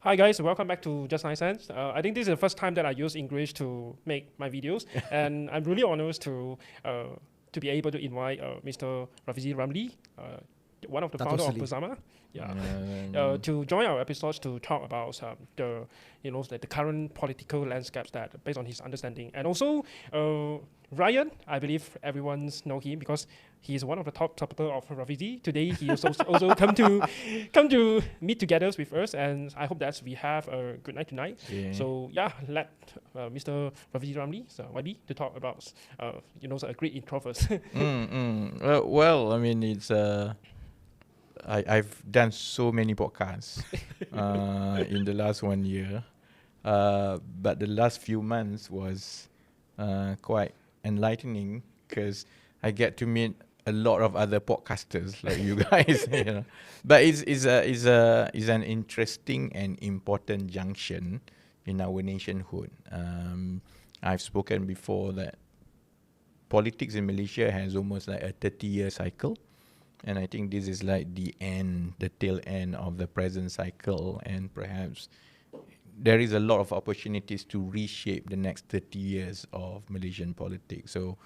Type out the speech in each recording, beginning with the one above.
Hi guys, welcome back to JS-SEZ. I think this is the first time that I use English to make my videos, and I'm really honored to be able to invite Mr. Rafizi Ramli, one of the founders of Bersama, to join our episodes to talk about the current political landscapes that based on his understanding, and also Ryan. I believe everyone's know him because he is one of the top supporters of Rafizi. Today he also come to meet together with us, and I hope that we have a good night tonight. Yeah. So let Mr. Rafizi Ramli, YB, to talk about a great intro first. Well, I mean it's I've done so many podcasts in the last 1 year, but the last few months was quite enlightening because I get to meet a lot of other podcasters like you guys. But it's an interesting and important junction in our nationhood. I've spoken before that politics in Malaysia has almost like a 30-year cycle. And I think this is like the tail end of the present cycle, and perhaps there is a lot of opportunities to reshape the next 30 years of Malaysian politics. So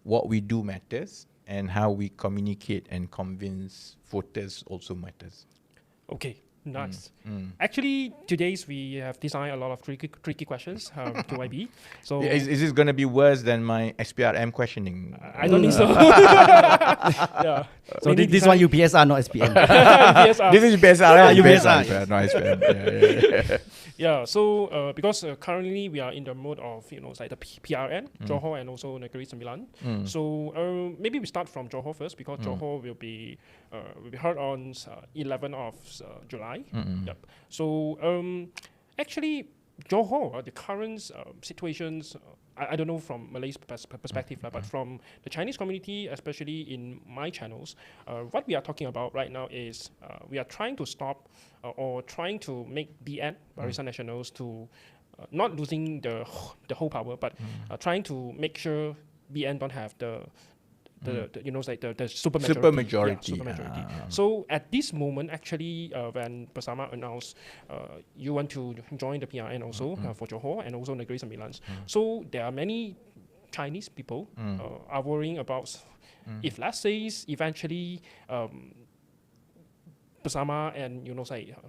what we do matters, and how we communicate and convince voters also matters. Okay, nice. Actually, today we have designed a lot of tricky questions to YB. So is this going to be worse than my SPRM questioning? I don't think so. Yeah. So this one UPSR, not SPM. UPSR. This is UPSR, UPSR, not SPM. Yeah. So because currently we are in the mode of like the PRN, Johor, and also Negeri Sembilan. So maybe we start from Johor first, because Johor will be heard on 11th of July. Yep. So actually, Johor, the current situations, I don't know from Malay's perspective, but from the Chinese community, especially in my channels, what we are talking about right now is we are trying to stop or trying to make BN, Barisan Nationals, to not losing the whole power, but trying to make sure BN don't have the super majority. So at this moment, actually, when Bersama announced you want to join the PRN also for Johor and also Negeri Sembilan, so there are many Chinese people are worrying about if, let's say, eventually Bersama and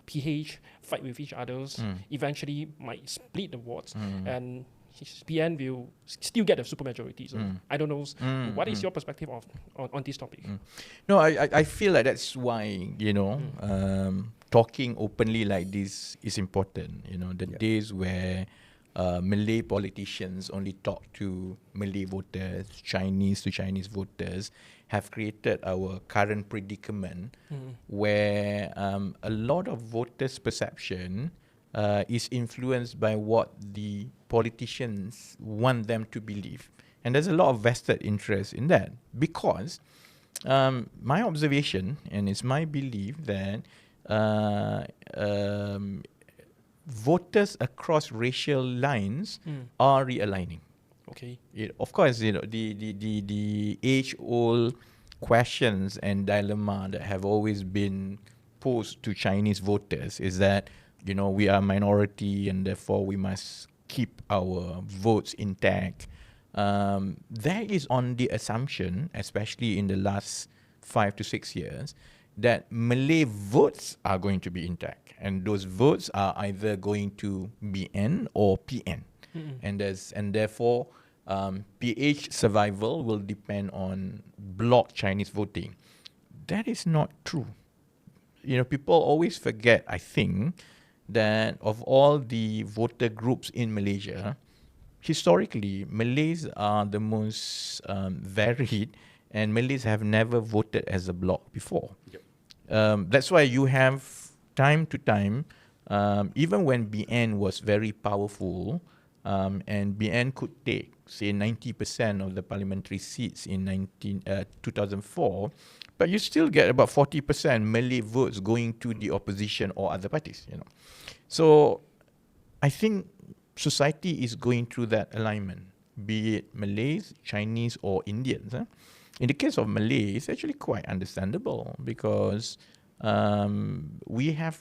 PH fight with each others, eventually might split the votes, and PN will still get a supermajority. So I don't know. What is your perspective on this topic? No, I feel like that's why talking openly like this is important. The days where Malay politicians only talk to Malay voters, Chinese to Chinese voters, have created our current predicament where a lot of voters' perception is influenced by what the politicians want them to believe. And there's a lot of vested interest in that, because my observation, and it's my belief, that voters across racial lines are realigning. Okay. Of course, the age-old questions and dilemma that have always been posed to Chinese voters is that we are a minority and therefore we must keep our votes intact. That is on the assumption, especially in the last 5 to 6 years, that Malay votes are going to be intact, and those votes are either going to BN or PN, and therefore PH survival will depend on bloc Chinese voting. That is not true. People always forget, I think, that of all the voter groups in Malaysia, historically, Malays are the most varied, and Malays have never voted as a bloc before. Yep. That's why you have, time to time, even when BN was very powerful, and BN could take, say, 90% of the parliamentary seats in 2004, but you still get about 40% Malay votes going to the opposition or other parties. So I think society is going through that alignment, be it Malays, Chinese, or Indians. In the case of Malay, it's actually quite understandable, because we have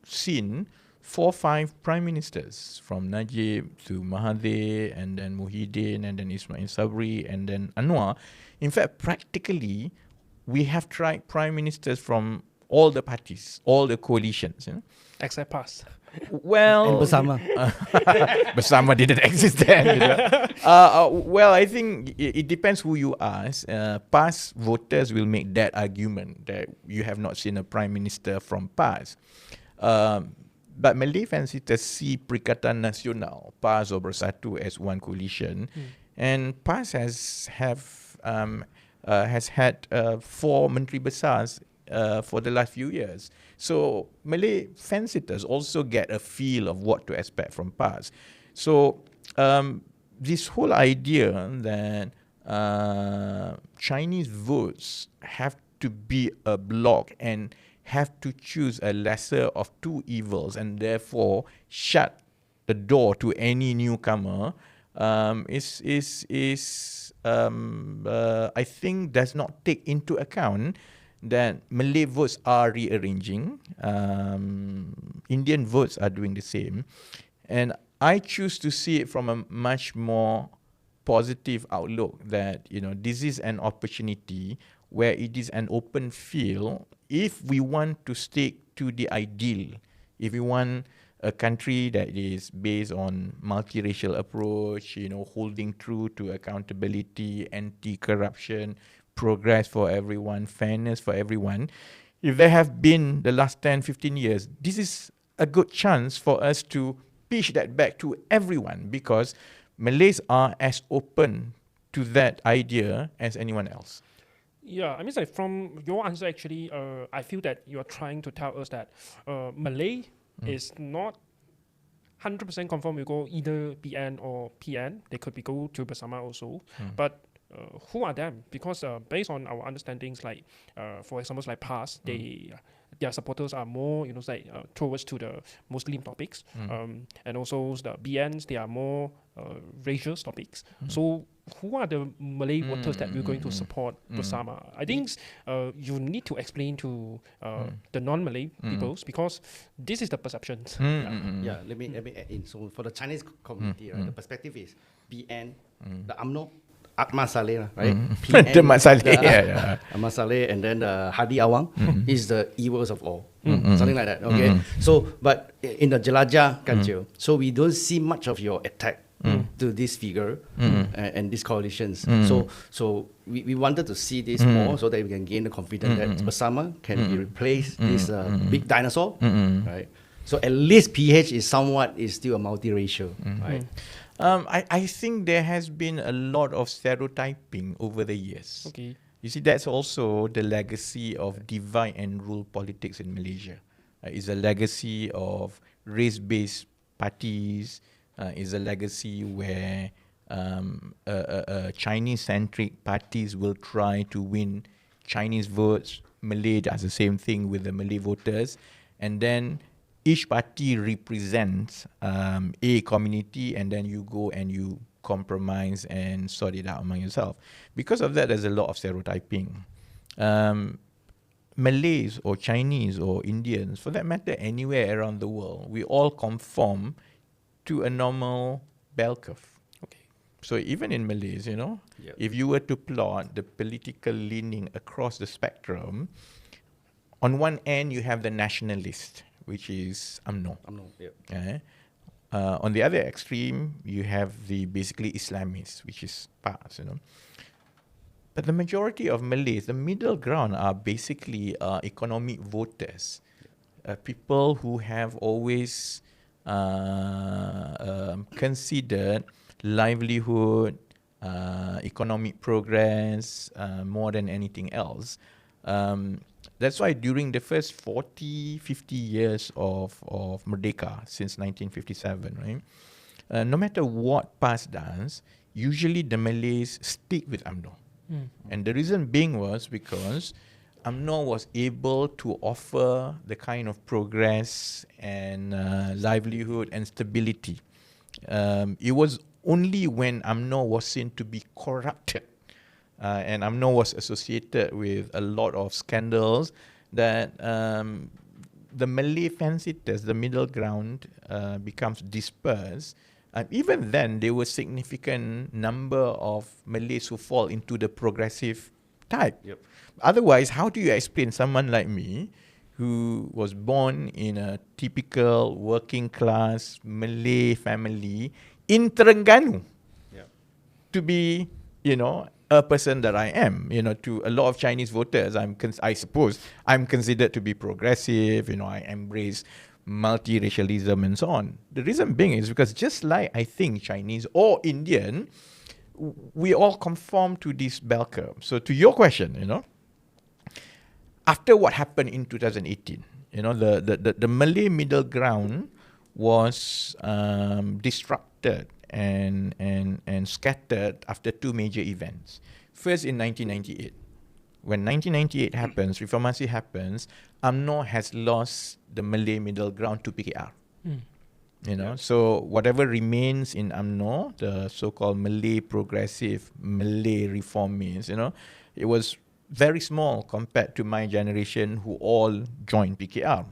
seen 4 or 5 prime ministers, from Najib to Mahathir, and then Muhyiddin, and then Ismail Sabri, and then Anwar. In fact, practically, we have tried prime ministers from all the parties, all the coalitions. You know? Except PAS. Well, And Bersama. Bersama didn't exist then. Well, I think it depends who you ask. PAS voters will make that argument that you have not seen a prime minister from PAS. But Malay fanciers see Perikatan Nasional, PAS or Bersatu, as one coalition, and PAS has had 4 Menteri Besars for the last few years. So Malay fanciers also get a feel of what to expect from PAS. So this whole idea that Chinese votes have to be a bloc and have to choose a lesser of 2 evils and therefore shut the door to any newcomer I think does not take into account that Malay votes are rearranging, Indian votes are doing the same, and I choose to see it from a much more positive outlook that, you know, this is an opportunity where it is an open field. If we want to stick to the ideal, if we want a country that is based on multiracial approach, you know, holding true to accountability, anti-corruption, progress for everyone, fairness for everyone, if there have been the last 10, 15 years, this is a good chance for us to pitch that back to everyone, because Malays are as open to that idea as anyone else. Yeah, I mean, like, from your answer, actually, I feel that you are trying to tell us that Malay is not 100% confirmed we go either BN or PN. They could be go to Bersama also. But who are them? Because based on our understandings, like for example, like PAS, their supporters are more, you know, like towards to the Muslim topics, and also the BNs, they are more racial topics. So who are the Malay voters that we're going to support Bersama? I think you need to explain to the non-Malay peoples, because this is the perceptions. Yeah, let me add in. So for the Chinese community, right, the perspective is BN, the UMNO, Ahmad Saleh, right? The Ahmad Saleh, Ahmad Saleh, and then the Hadi Awang is the evils of all. Something like that, okay? So, but in the Jelajah culture, so we don't see much of your attack to this figure and these coalitions. So we wanted to see this more so that we can gain the confidence that Bersama can be replaced this big dinosaur, right? So at least PH is still a multiracial, right? I think there has been a lot of stereotyping over the years. Okay. You see, that's also the legacy of divide and rule politics in Malaysia. It's a legacy of race-based parties. It's a legacy where Chinese-centric parties will try to win Chinese votes. Malay does the same thing with the Malay voters. And then each party represents a community, and then you go and you compromise and sort it out among yourself. Because of that, there's a lot of stereotyping. Malays or Chinese or Indians, for that matter, anywhere around the world, we all conform to a normal bell curve. Okay. So even in Malays, you know, if you were to plot the political leaning across the spectrum, on one end you have the nationalist, which is UMNO. On the other extreme, you have the basically Islamists, which is PAS, you know. But the majority of Malays, the middle ground, are basically economic voters, people who have always considered livelihood, economic progress more than anything else. That's why during the first 40, 50 years of Merdeka, since 1957, right, no matter what PAS does, usually the Malays stick with UMNO. And the reason being was because UMNO was able to offer the kind of progress and livelihood and stability. It was only when UMNO was seen to be corrupted and UMNO was associated with a lot of scandals that the Malay fence-sitters, the middle ground, becomes dispersed, even then there were significant number of Malays who fall into the progressive type. Yep. Otherwise, how do you explain someone like me who was born in a typical working class Malay family in Terengganu to be, a person that I am? To a lot of Chinese voters, I suppose I'm considered to be progressive. I embrace multiracialism and so on. The reason being is because just like I think Chinese or Indian, we all conform to this bell curve. So to your question, after what happened in 2018, the Malay middle ground was disrupted and scattered after two major events. First in 1998. When 1998 happens, Reformasi happens, UMNO has lost the Malay middle ground to PKR. So whatever remains in UMNO, the so-called Malay progressive, Malay reformists, it was very small compared to my generation who all joined PKR.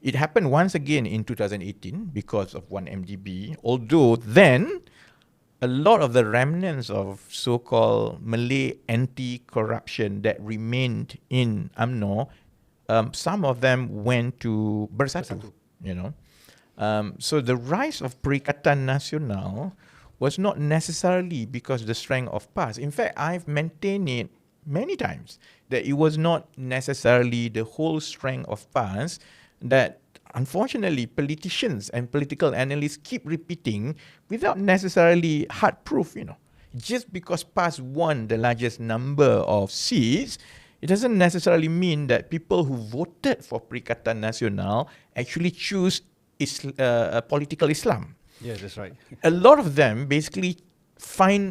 It happened once again in 2018 because of 1MDB, although then a lot of the remnants of so-called Malay anti-corruption that remained in UMNO, some of them went to Bersatu. So the rise of Perikatan Nasional was not necessarily because the strength of PAS. In fact, I've maintained it many times that it was not necessarily the whole strength of PAS, that unfortunately politicians and political analysts keep repeating without necessarily hard proof. Just because PAS won the largest number of seats, it doesn't necessarily mean that people who voted for Perikatan Nasional actually choose political Islam. Yeah, that's right. A lot of them basically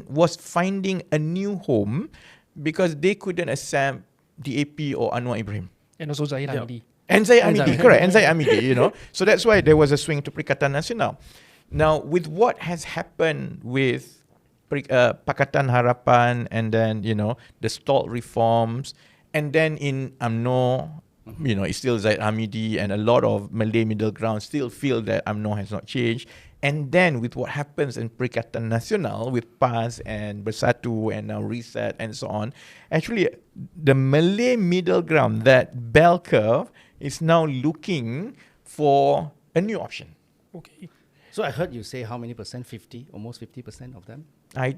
was finding a new home because they couldn't accept DAP or Anwar Ibrahim. And also Zahid Hamidi. And Zaid Amidi, correct. And Zaid Amidi, So that's why there was a swing to Perikatan Nasional. Now, with what has happened with Pakatan Harapan and then, the stalled reforms, and then in UMNO, it's still Zaid Hamidi, and a lot of Malay middle ground still feel that UMNO has not changed. And then with what happens in Perikatan Nasional with PAS and Bersatu and now Reset and so on, actually the Malay middle ground, that bell curve, is now looking for a new option. Okay. So I heard you say how many percent? 50, almost 50% of them? I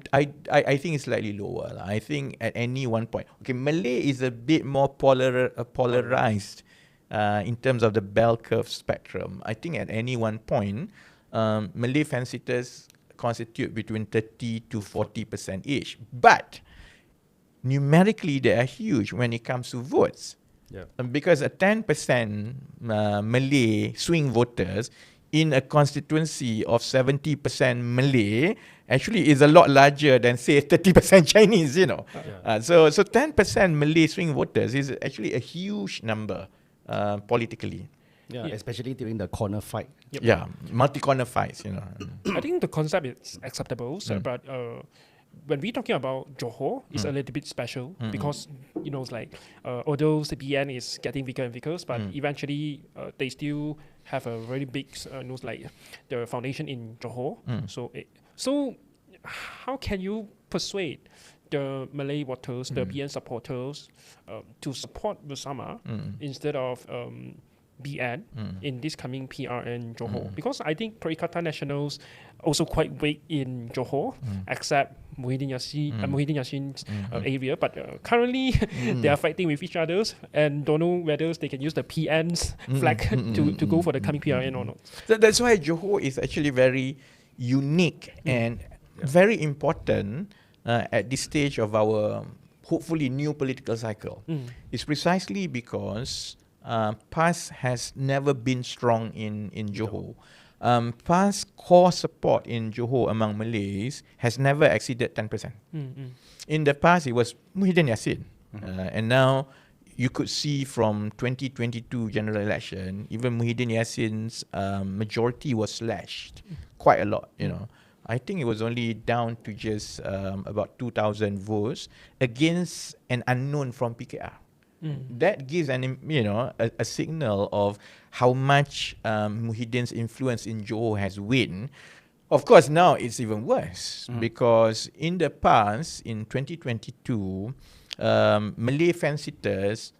think it's slightly lower. I think at any one point. Okay, Malay is a bit more polarized in terms of the bell curve spectrum. I think at any one point, Malay fence-sitters constitute between 30 to 40% each. But numerically, they are huge when it comes to votes. Yeah. Because a 10% Malay swing voters in a constituency of 70% Malay actually is a lot larger than, say, 30% Chinese, So 10% Malay swing voters is actually a huge number politically. Yeah, especially during the corner fight. Yep. Yeah, multi-corner fights, I think the concept is acceptable, sir, but when we're talking about Johor, it's a little bit special because, it's like, although CPN is getting bigger and bigger, but eventually they still have a very big, like the foundation in Johor. So how can you persuade the Malay voters, the PN supporters, to support Bersama instead of BN in this coming PRN Johor? Because I think Perikatan Nationals also quite weak in Johor, except Muhyiddin Yassin's area. But currently, they are fighting with each other and don't know whether they can use the PN's flag to go for the coming PRN or not. So that's why Johor is actually very unique and very important at this stage of our hopefully new political cycle. It's precisely because PAS has never been strong in Johor. PAS core support in Johor among Malays has never exceeded 10%. In the past, it was Muhyiddin Yassin. And now you could see from 2022 general election, even Muhyiddin Yassin's majority was slashed quite a lot, I think it was only down to just about 2,000 votes against an unknown from PKR. That gives a signal of how much Muhyiddin's influence in Johor has waned. Of course, now it's even worse because in the past, in 2022, Malay fence-sitters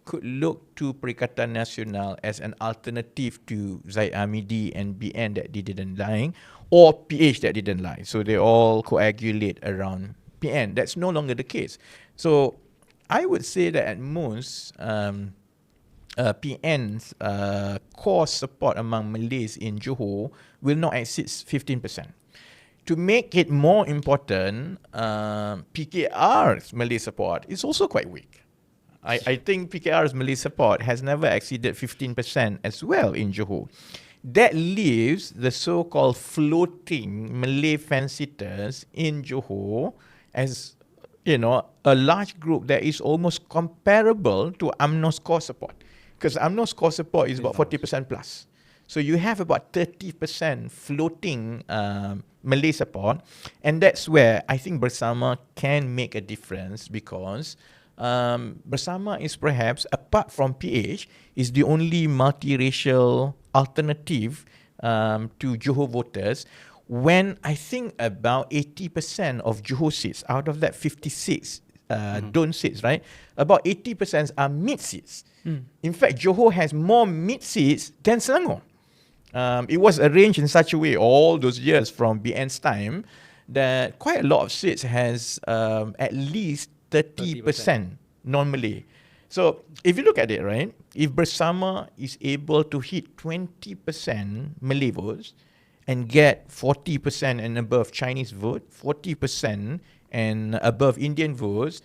could look to Perikatan Nasional as an alternative to Zaid Hamidi and BN that they didn't like, or PH that didn't like. So they all coagulate around PN. That's no longer the case. So I would say that at most, PN's core support among Malays in Johor will not exceed 15%. To make it more important, PKR's Malay support is also quite weak. I think PKR's Malay support has never exceeded 15% as well in Johor. That leaves the so-called floating Malay fence-sitters in Johor as, a large group that is almost comparable to UMNO's core support. Because UMNO's core support is about 40% plus. So you have about 30% floating Malay support. And that's where I think Bersama can make a difference because Bersama is perhaps, apart from PH, is the only multiracial alternative to Johor voters when I think about 80% of Johor seats, out of that 56 don't seats, right? About 80% are mid seats. In fact, Johor has more mid seats than Selangor. It was arranged in such a way all those years from BN's time that quite a lot of seats has at least 30% non-Malay. So if you look at it, right, if Bersama is able to hit 20% Malay votes and get 40% and above Chinese vote, 40% and above Indian votes,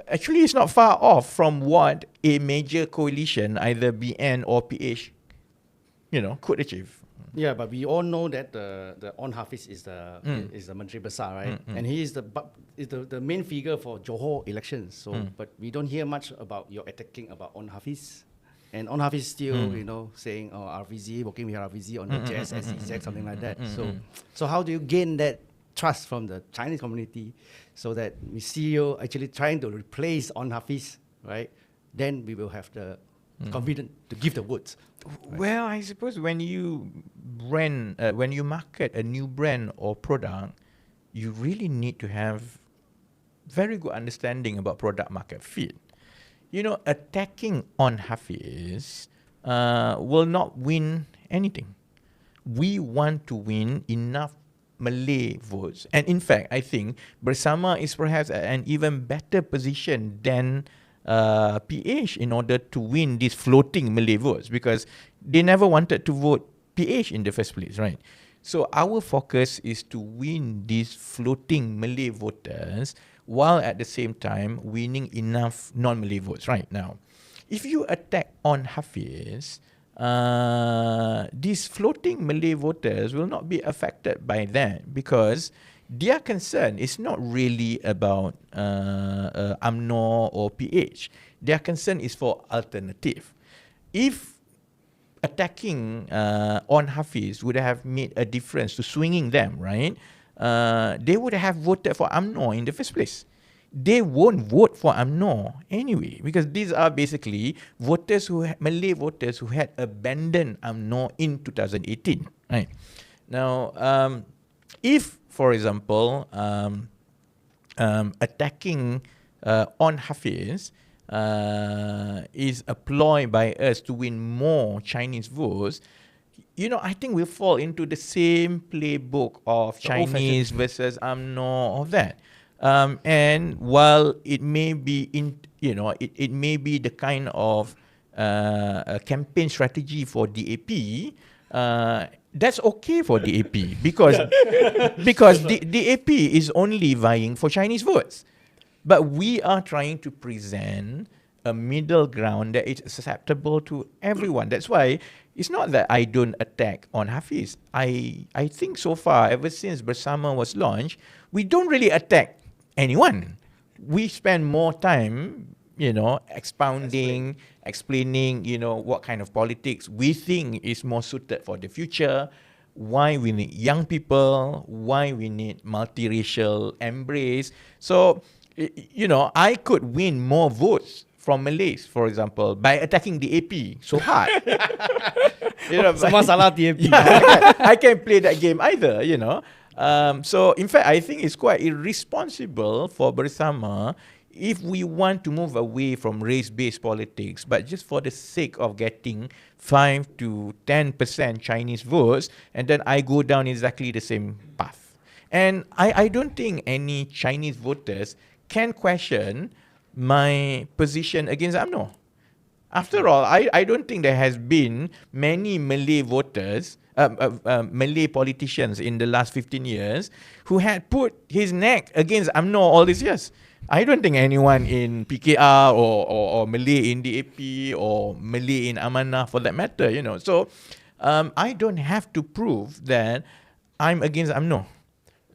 actually it's not far off from what a major coalition, either BN or PH, could achieve. Yeah, but we all know that the On Hafiz is the Menteri Besar, right? And he is the main figure for Johor elections. So, but we don't hear much about your attacking about On Hafiz. And On Hafiz still, saying, RVZ, working with RVZ on the JS-SEZ, something like that. So how do you gain that trust from the Chinese community so that we see you actually trying to replace On Hafiz, right? Then we will have the confidence to give the votes. Right. Well, I suppose when you market a new brand or product, you really need to have very good understanding about product market fit. Attacking On Hafiz will not win anything. We want to win enough Malay votes. And in fact, I think Bersama is perhaps at an even better position than PH in order to win these floating Malay votes because they never wanted to vote PH in the first place, right? So our focus is to win these floating Malay voters while at the same time winning enough non-Malay votes right now. If you attack On Hafiz, these floating Malay voters will not be affected by that because their concern is not really about UMNO or PH. Their concern is for alternative. If attacking On Hafiz would have made a difference to swinging them, right? They would have voted for UMNO in the first place. They won't vote for UMNO anyway because these are basically Malay voters who had abandoned UMNO in 2018, right? Now, if, for example, attacking On Hafiz is a ploy by us to win more Chinese votes, I think we'll fall into the same playbook of Chinese versus UMNO of that. And while it may be it may be the kind of a campaign strategy for DAP, that's okay for DAP because the DAP is only vying for Chinese votes. But we are trying to present a middle ground that is acceptable to everyone. That's why it's not that I don't attack On Hafiz. I think so far, ever since Bersama was launched, we don't really attack anyone. We spend more time, expounding, explaining, what kind of politics we think is more suited for the future, why we need young people, why we need multiracial embrace. So, I could win more votes from Malays, for example, by attacking the AP so hard. Sama salah DAP. I can't play that game either, So, in fact, I think it's quite irresponsible for Bersama if we want to move away from race-based politics, but just for the sake of getting 5 to 10% Chinese votes, and then I go down exactly the same path. And I don't think any Chinese voters can question my position against UMNO. After all, I don't think there has been many Malay voters, Malay politicians in the last 15 years who had put his neck against UMNO all these years. I don't think anyone in PKR or Malay in DAP or Malay in Amanah for that matter, So I don't have to prove that I'm against UMNO.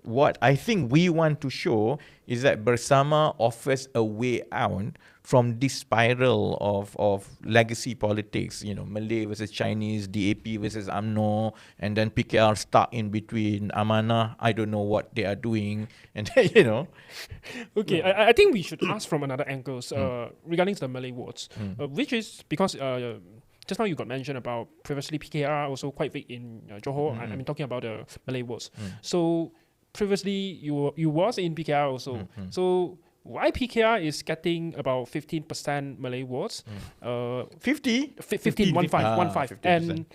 What I think we want to show is that Bersama offers a way out from this spiral of legacy politics, Malay versus Chinese, DAP versus UMNO, and then PKR stuck in between. Amanah, I don't know what they are doing, and Okay, I think we should ask from another angle regarding the Malay votes, which is because just now you got mentioned about previously PKR also quite big in Johor. I mean talking about the Malay votes. So previously you was in PKR also. So why PKR is getting about 15% Malay votes? 50? 15, 15. And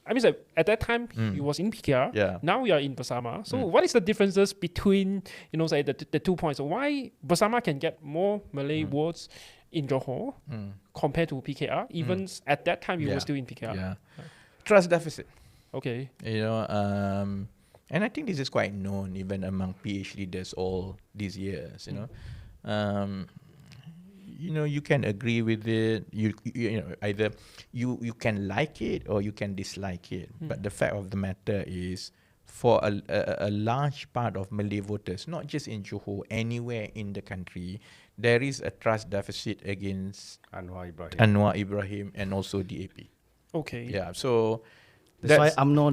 I mean, at that time, you was in PKR. Yeah. Now you are in Bersama. So what is the differences between, say, the 2 points? So why Bersama can get more Malay votes in Johor compared to PKR? Even at that time, you were still in PKR. Yeah. Trust deficit. Okay. And I think this is quite known even among PH leaders all these years, you can agree with it. Either you can like it or you can dislike it. But the fact of the matter is, for a large part of Malay voters, not just in Johor, anywhere in the country, there is a trust deficit against Anwar Ibrahim and also DAP. Okay. Yeah. So that's why Anwar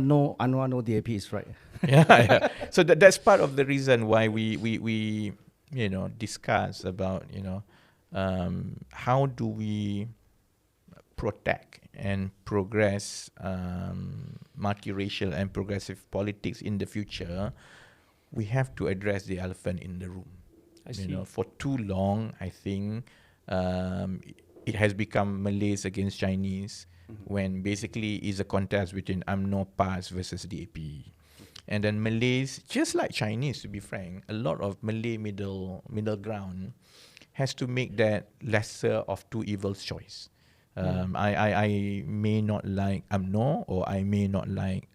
no DAP is right. yeah. So that's part of the reason why we discuss about how do we protect and progress multiracial and progressive politics in the future. We have to address the elephant in the room. I see. For too long, I think it has become Malays against Chinese, when basically it's a contest between UMNO PAS versus DAP. And then Malays, just like Chinese, to be frank, a lot of Malay middle ground has to make that lesser of two evils choice. I may not like UMNO, or I may not like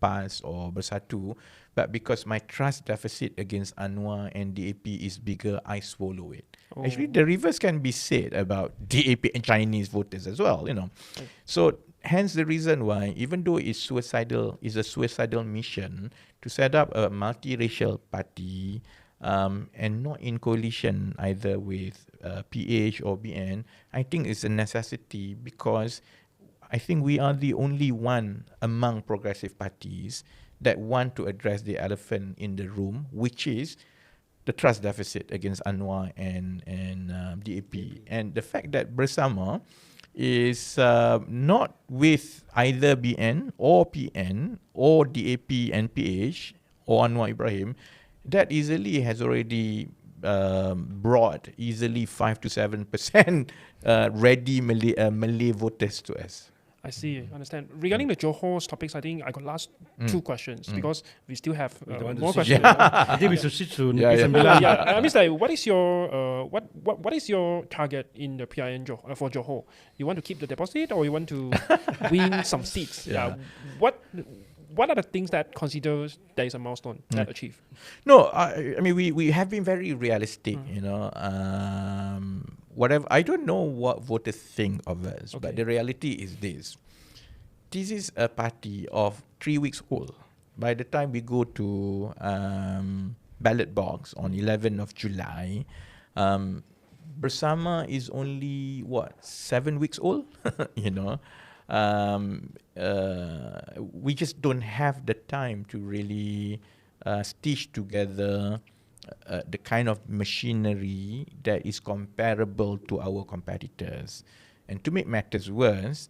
PAS or Bersatu, but because my trust deficit against Anwar and DAP is bigger, I swallow it. Actually, the reverse can be said about DAP and Chinese voters as well, So hence the reason why, even though it's a suicidal mission to set up a multiracial party and not in coalition either with PH or BN, I think it's a necessity, because I think we are the only one among progressive parties that want to address the elephant in the room, which is the trust deficit against Anwar and DAP. And the fact that Bersama is not with either BN or PN or DAP and PH or Anwar Ibrahim, that easily has already brought easily 5 to 7% ready Malay voters to us. I see, understand. Regarding the Johor's topics, I think I got last two questions, because we still have more questions. I think we should switch to I mean, like, what is your what is your target in the PIN for Johor? You want to keep the deposit, or you want to win some seats? What are the things that considers there is a milestone that achieve? No, I mean we have been very realistic. Whatever, I don't know what voters think of us, but the reality is this. This is a party of 3 weeks old. By the time we go to ballot box on 11th of July, Bersama is only 7 weeks old. We just don't have the time to really stitch together the kind of machinery that is comparable to our competitors. And to make matters worse,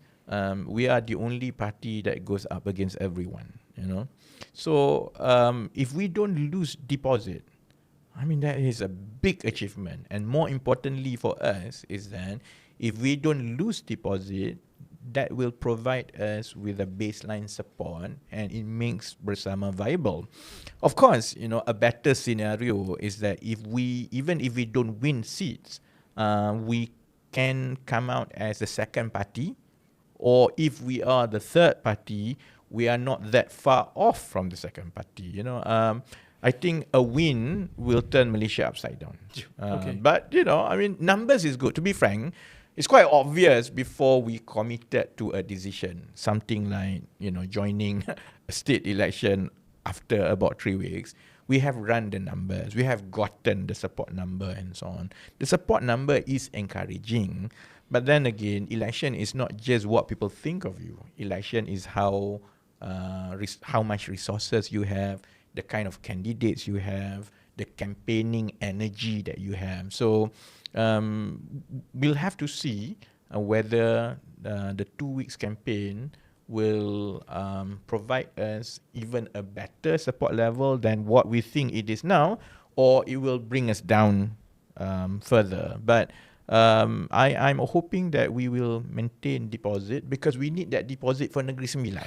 we are the only party that goes up against everyone, you know. So if we don't lose deposit, I mean, that is a big achievement. And more importantly for us is that if we don't lose deposit, that will provide us with a baseline support and it makes Bersama viable. Of course, you know, a better scenario is that even if we don't win seats, we can come out as the second party, or if we are the third party, we are not that far off from the second party. You know, I think a win will turn Malaysia upside down. But, you know, I mean, numbers is good. To be frank, it's quite obvious before we committed to a decision, something like, you know, joining a state election after about 3 weeks. We have run the numbers. We have gotten the support number and so on. The support number is encouraging. But then again, election is not just what people think of you. Election is how much resources you have, the kind of candidates you have, the campaigning energy that you have. So we'll have to see whether the 2 weeks campaign will provide us even a better support level than what we think it is now, or it will bring us down further. But I'm hoping that we will maintain deposit because we need that deposit for Negeri Sembilan.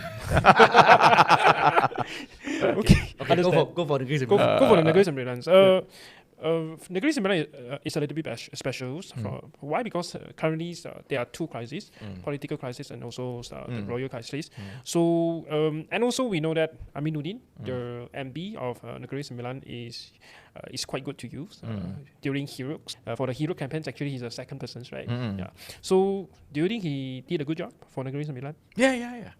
Okay. Go for Negeri Sembilan. Go for the Negeri Sembilan. Negeri Sembilan is a little bit special. Why? Because currently there are two crises, political crisis and also the royal crisis. So, and also we know that Aminuddin, the MB of Negeri Sembilan, is quite good to use during Hero. For the Hero campaigns, actually he's the second person, right? Yeah. So, do you think he did a good job for Negeri Sembilan? Yeah.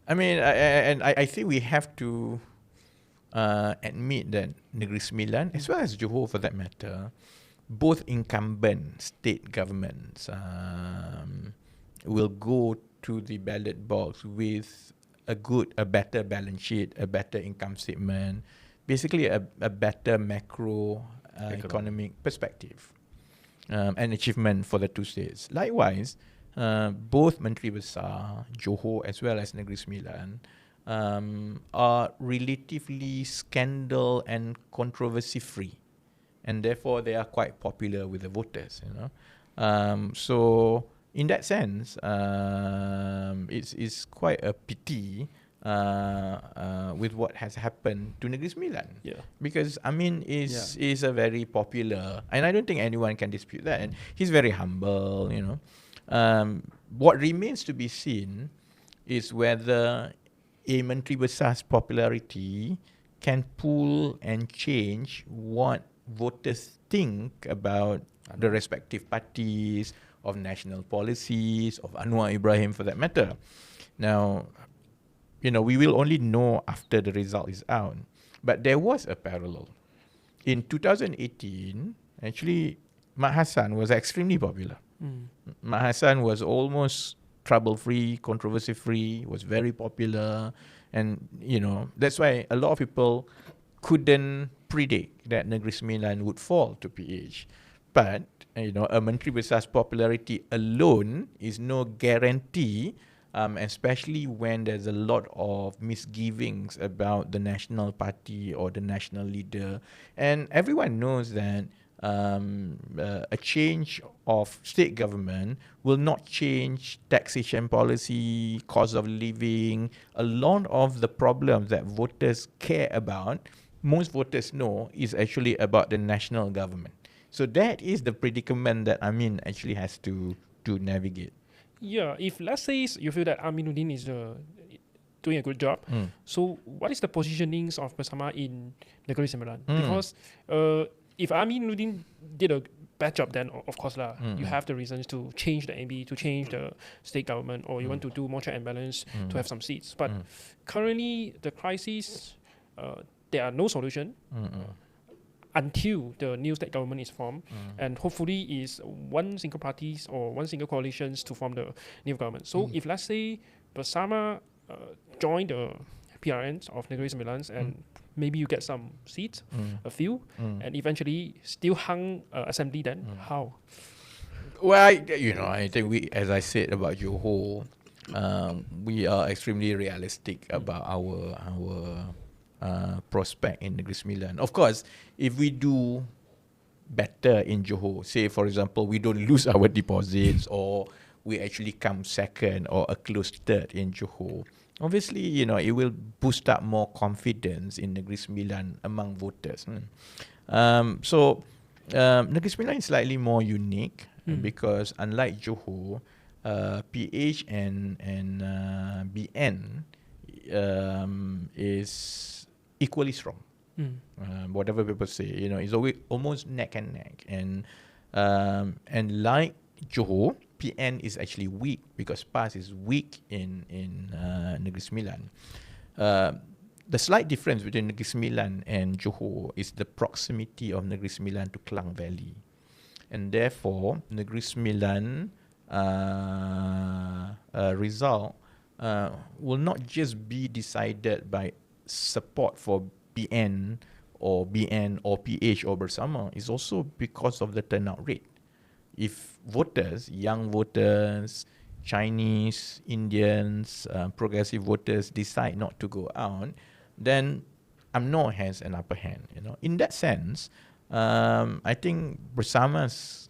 I mean, I think we have to admit that Negeri Sembilan, as well as Johor for that matter, both incumbent state governments will go to the ballot box with a better balance sheet, a better income statement, basically a better macro economic perspective and achievement for the two states. Likewise, both Menteri Besar, Johor as well as Negeri Sembilan, are relatively scandal and controversy free, and therefore they are quite popular with the voters, you know. So in that sense, it's quite a pity with what has happened to Negeri Sembilan. Because Amin is a very popular, and I don't think anyone can dispute that, and he's very humble, you know. What remains to be seen is whether a Menteri Besar's popularity can pull and change what voters think about the respective parties, of national policies, of Anwar Ibrahim for that matter. Now, you know, we will only know after the result is out. But there was a parallel. In 2018, actually, Mak Hassan was extremely popular. Mak Hassan was almost trouble-free, controversy-free, was very popular. And, you know, that's why a lot of people couldn't predict that Negeri Sembilan would fall to PH. But, you know, a Menteri Besar's popularity alone is no guarantee, especially when there's a lot of misgivings about the national party or the national leader. And everyone knows that a change of state government will not change taxation policy, cost of living, a lot of the problems that voters care about, most voters know is actually about the national government. So that is the predicament that Amin actually has to navigate. Yeah, if let's say you feel that Aminuddin is doing a good job, so what is the positionings of Bersama in Negeri Sembilan? Because if Aminuddin did a bad job, then of course you have the reasons to change the MB, to change the state government, or you want to do more check and balance to have some seats. But currently, the crisis, there are no solution until the new state government is formed, and hopefully is one single party or one single coalitions to form the new government. So if let's say Bersama join the PRNs of Negeri Sembilan, and maybe you get some seats, a few, and eventually still hung assembly. Then how? Well, I think as I said about Johor, we are extremely realistic about our prospect in Negeri Sembilan. Of course, if we do better in Johor, say for example, we don't lose our deposits, or we actually come second or a close third in Johor, obviously, it will boost up more confidence in Negeri Sembilan among voters. So Negeri Sembilan is slightly more unique because unlike Johor, PH and BN is equally strong. Whatever people say, it's always almost neck and neck. And like Johor, PN is actually weak because PAS is weak in Negeri Sembilan. The slight difference between Negeri Sembilan and Johor is the proximity of Negeri Sembilan to Klang Valley. And therefore, Negeri Sembilan result will not just be decided by support for PN or BN or PH or bersama. It's also because of the turnout rate. If voters, young voters, Chinese, Indians, progressive voters decide not to go out, then UMNO has an upper hand. In that sense, I think Bersama's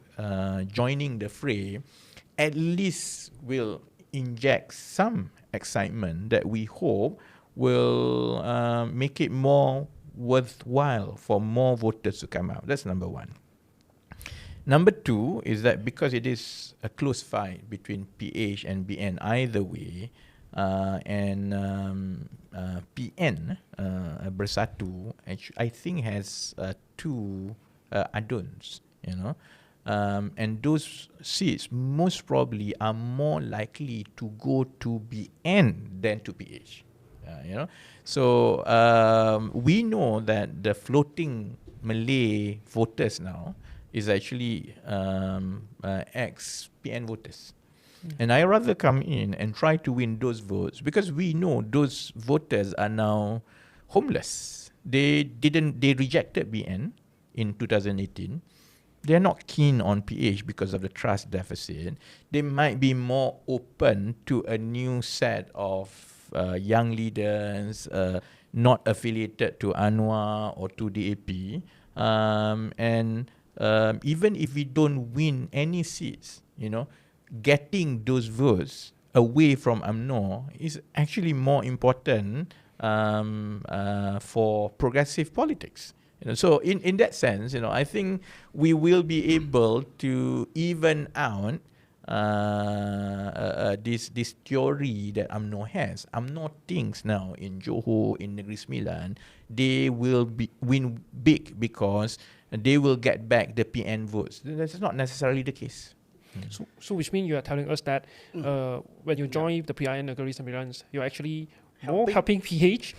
joining the fray at least will inject some excitement that we hope will make it more worthwhile for more voters to come out. That's number one. Number two is that because it is a close fight between PH and BN either way, and PN Bersatu, I think has two aduns, and those seats most probably are more likely to go to BN than to PH. So we know that the floating Malay voters now is actually ex-PN voters. And I rather come in and try to win those votes because we know those voters are now homeless. They rejected BN in 2018. They're not keen on PH because of the trust deficit. They might be more open to a new set of young leaders not affiliated to Anwar or to DAP. And even if we don't win any seats, getting those votes away from UMNO is actually more important for progressive politics. So in that sense, I think we will be able to even out this theory that UMNO has. UMNO thinks now in Johor, in Negeri Sembilan, they will win big because they will get back the PN votes. That's not necessarily the case. So which means you are telling us that when you join the PIN Negeri Sembilan, you're actually more helping PH.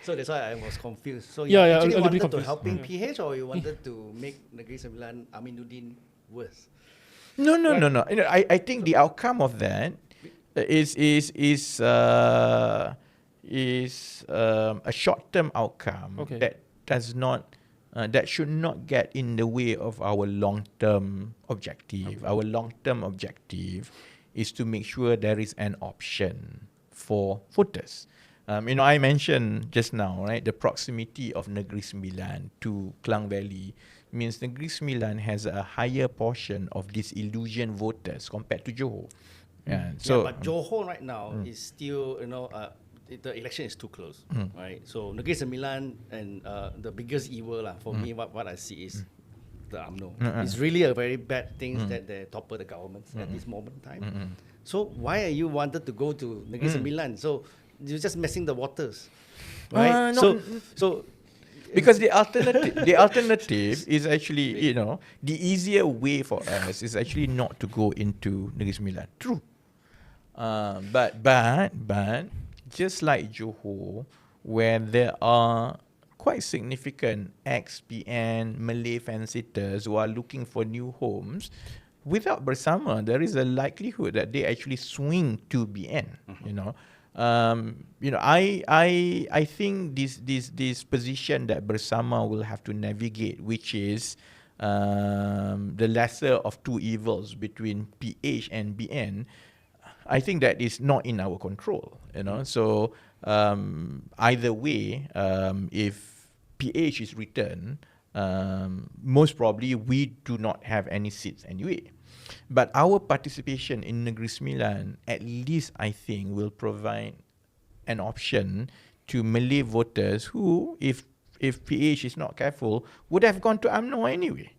So that's why I was confused. So you actually a little wanted bit to confused. helping PH, or you wanted to make Negeri Sembilan Aminuddin worse? No. I think the outcome of that is a short-term outcome that does not that should not get in the way of our long-term objective. Our long-term objective is to make sure there is an option for voters. I mentioned just now, right, the proximity of Negeri Sembilan to Klang Valley means Negeri Sembilan has a higher portion of disillusioned voters compared to Johor. But Johor right now is still, the election is too close, right? So Negeri Sembilan and the biggest evil for me, what I see is the UMNO. It's really a very bad thing that they topple the government at this moment in time. So why are you wanted to go to Negeri Sembilan? So you're just messing the waters, right? So because the alternative is actually, the easier way for us is actually not to go into Negeri Sembilan. True. But just like Johor, where there are quite significant ex-PN Malay fan-sitters who are looking for new homes, without Bersama, there is a likelihood that they actually swing to BN. I think this position that Bersama will have to navigate, which is the lesser of two evils between PH and BN, I think that is not in our control. So either way, if PH is returned, most probably we do not have any seats anyway. But our participation in Negeri Sembilan, at least I think, will provide an option to Malay voters who, if PH is not careful, would have gone to UMNO anyway.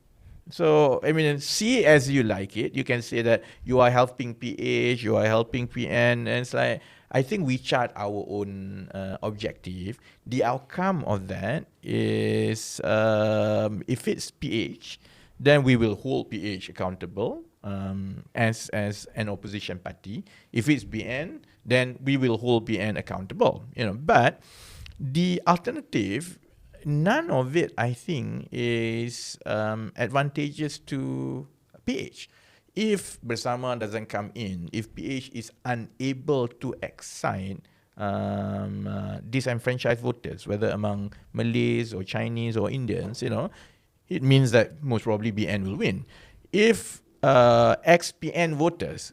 So, see it as you like it. You can say that you are helping PH, you are helping PN, and it's like, I think we chart our own objective. The outcome of that is, if it's PH, then we will hold PH accountable as an opposition party. If it's BN, then we will hold BN accountable. But the alternative, none of it, I think, is advantageous to PH. If Bersama doesn't come in, if PH is unable to excite disenfranchised voters, whether among Malays or Chinese or Indians, it means that most probably BN will win. If ex-PN voters,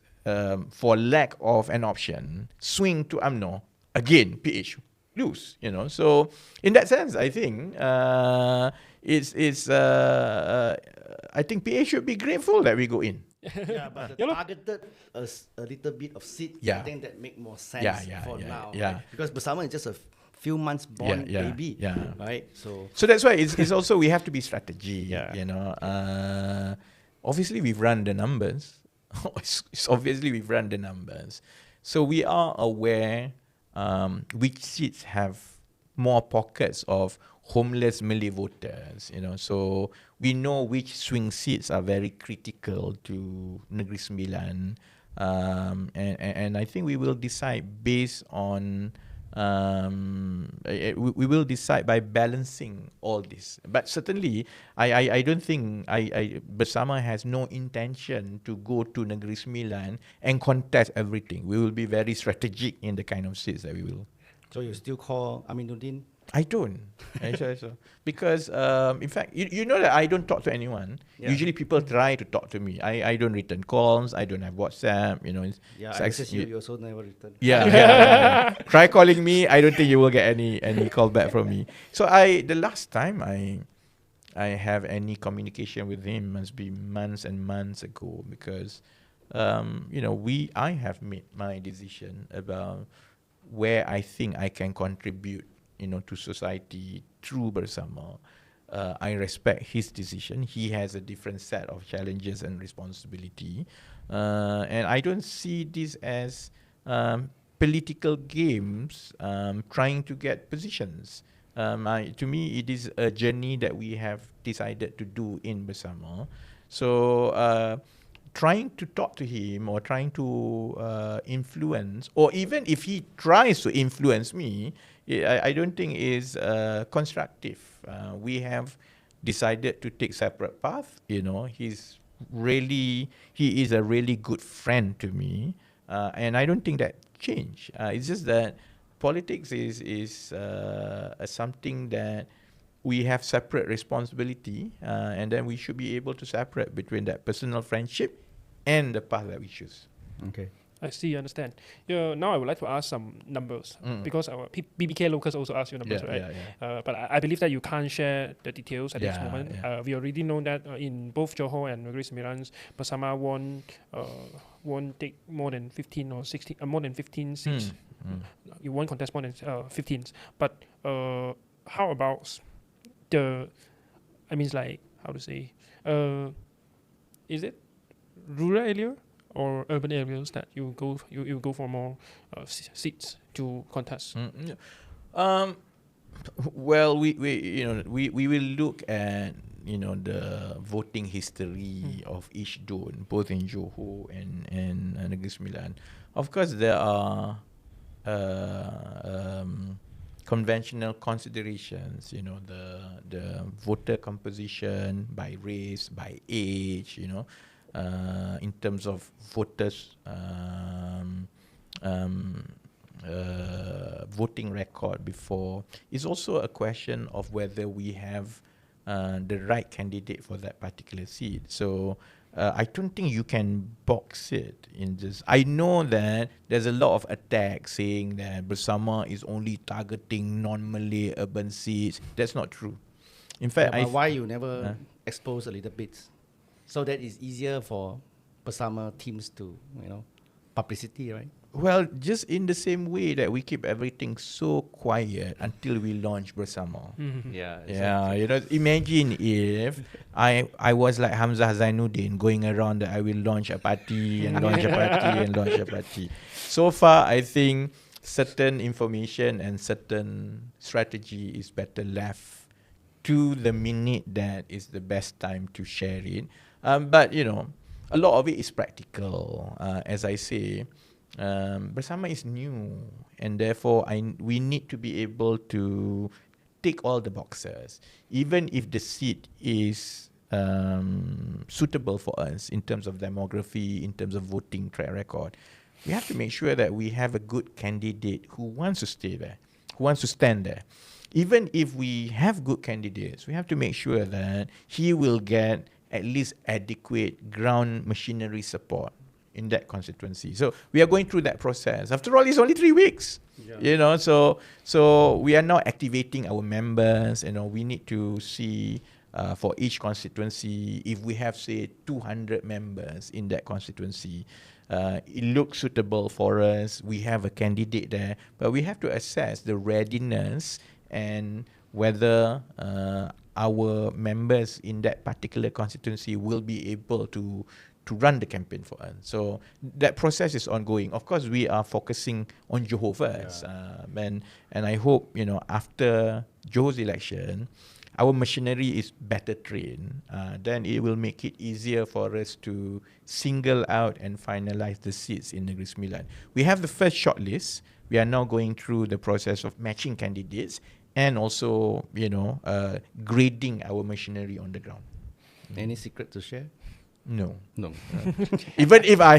for lack of an option, swing to UMNO, again, PH lose, So in that sense, I think I think PH should be grateful that we go in. Yeah, but the targeted a little bit of seat, I think that make more sense for now. Yeah. Right? Because Bersama is just a few months born baby. Yeah. Right. So that's why it's also we have to be strategy. Yeah. Obviously we've run the numbers. It's obviously we've run the numbers. So we are aware which seats have more pockets of homeless Malay voters, so we know which swing seats are very critical to Negeri Sembilan, and I think we will decide based on we will decide by balancing all this. But certainly, I don't think Bersama has no intention to go to Negeri Sembilan and contest everything. We will be very strategic in the kind of seats that we will. So you still call Aminuddin? I don't. Because, in fact, you know that I don't talk to anyone. Yeah. Usually people try to talk to me. I don't return calls. I don't have WhatsApp. You also never return. Yeah. Try calling me. I don't think you will get any call back from me. So the last time I have any communication with him must be months and months ago, because, I have made my decision about where I think I can contribute to society through Bersama. I respect his decision. He has a different set of challenges and responsibility. And I don't see this as political games trying to get positions. To me, it is a journey that we have decided to do in Bersama. So trying to talk to him or trying to influence, or even if he tries to influence me, I don't think is constructive. We have decided to take separate paths. He is a really good friend to me, and I don't think that change. It's just that politics is something that we have separate responsibility, and then we should be able to separate between that personal friendship and the path that we choose. Okay. I see, understand. Now I would like to ask some numbers, because our BBK locals also ask you numbers, right? Yeah. But I believe that you can't share the details at this moment. Yeah. We already know that in both Johor and Negeri Sembilan, Bersama won't take more than 15 or 16, more than 15 seats. You won't contest more than 15. But how about how to say, is it rural area or urban areas that you go for more seats to contest? Well, we will look at the voting history of each zone, both in Johor and Negeri Sembilan. Of course, there are conventional considerations. The voter composition by race, by age. In terms of voters voting record before. It's also a question of whether we have the right candidate for that particular seat. So I don't think you can box it in this. I know that there's a lot of attacks saying that Bersama is only targeting non-Malay urban seats. That's not true. In fact, but why you never expose a little bit, so that it's easier for Bersama teams to, publicity, right? Well, just in the same way that we keep everything so quiet until we launch Bersama. Yeah. Yeah, imagine if I was like Hamzah Zainuddin going around that I will launch a party and launch a party and launch a party. So far, I think certain information and certain strategy is better left to the minute that is the best time to share it. But, a lot of it is practical. As I say, Bersama is new, and therefore we need to be able to tick all the boxes, even if the seat is suitable for us in terms of demography, in terms of voting track record. We have to make sure that we have a good candidate who wants to stay there, who wants to stand there. Even if we have good candidates, we have to make sure that he will get at least adequate ground machinery support in that constituency. So we are going through that process. After all, it's only 3 weeks. Yeah. So we are now activating our members. We need to see for each constituency, if we have, say, 200 members in that constituency, it looks suitable for us. We have a candidate there, but we have to assess the readiness and whether our members in that particular constituency will be able to run the campaign for us. So that process is ongoing. Of course, we are focusing on Johor first. And I hope, after Johor's election, our machinery is better trained. Then it will make it easier for us to single out and finalize the seats in Negeri Sembilan. We have the first shortlist. We are now going through the process of matching candidates and also, grading our machinery on the ground. Any secret to share? No. Even if I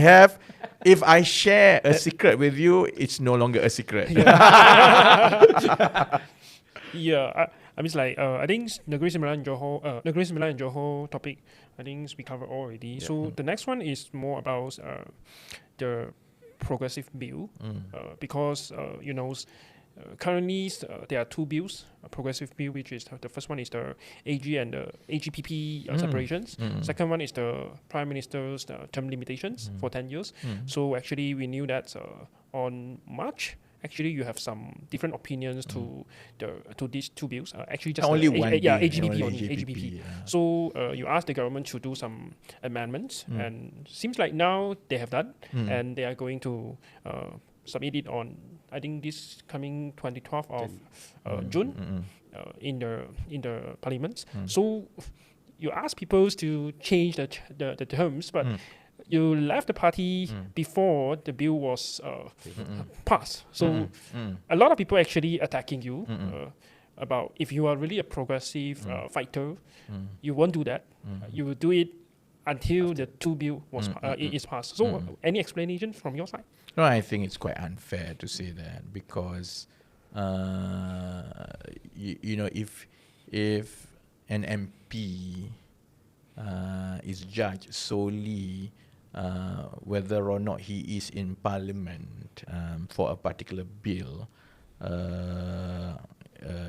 share a secret with you, it's no longer a secret. Yeah, I mean, I think Negeri Sembilan and Johor topic, I think we covered already. Yeah. So the next one is more about the progressive bill, because currently there are 2 bills, a progressive bill, which is the first one is the AG and the AGPP separations. Second one is the Prime Minister's term limitations for 10 years. So actually we knew that on March, actually you have some different opinions to these 2 bills. Actually just only one bill. AGPP only. AGPP. So you asked the government to do some amendments, and seems like now they have done, and they are going to submit it on, I think, this coming 24th of June in the parliament. So you ask people to change the terms, but you left the party before the bill was passed. So a lot of people actually attacking you about if you are really a progressive fighter, you won't do that. You will do it until the 2 bill was is passed. So any explanation from your side? No, I think it's quite unfair to say that because, if an MP is judged solely whether or not he is in Parliament for a particular bill,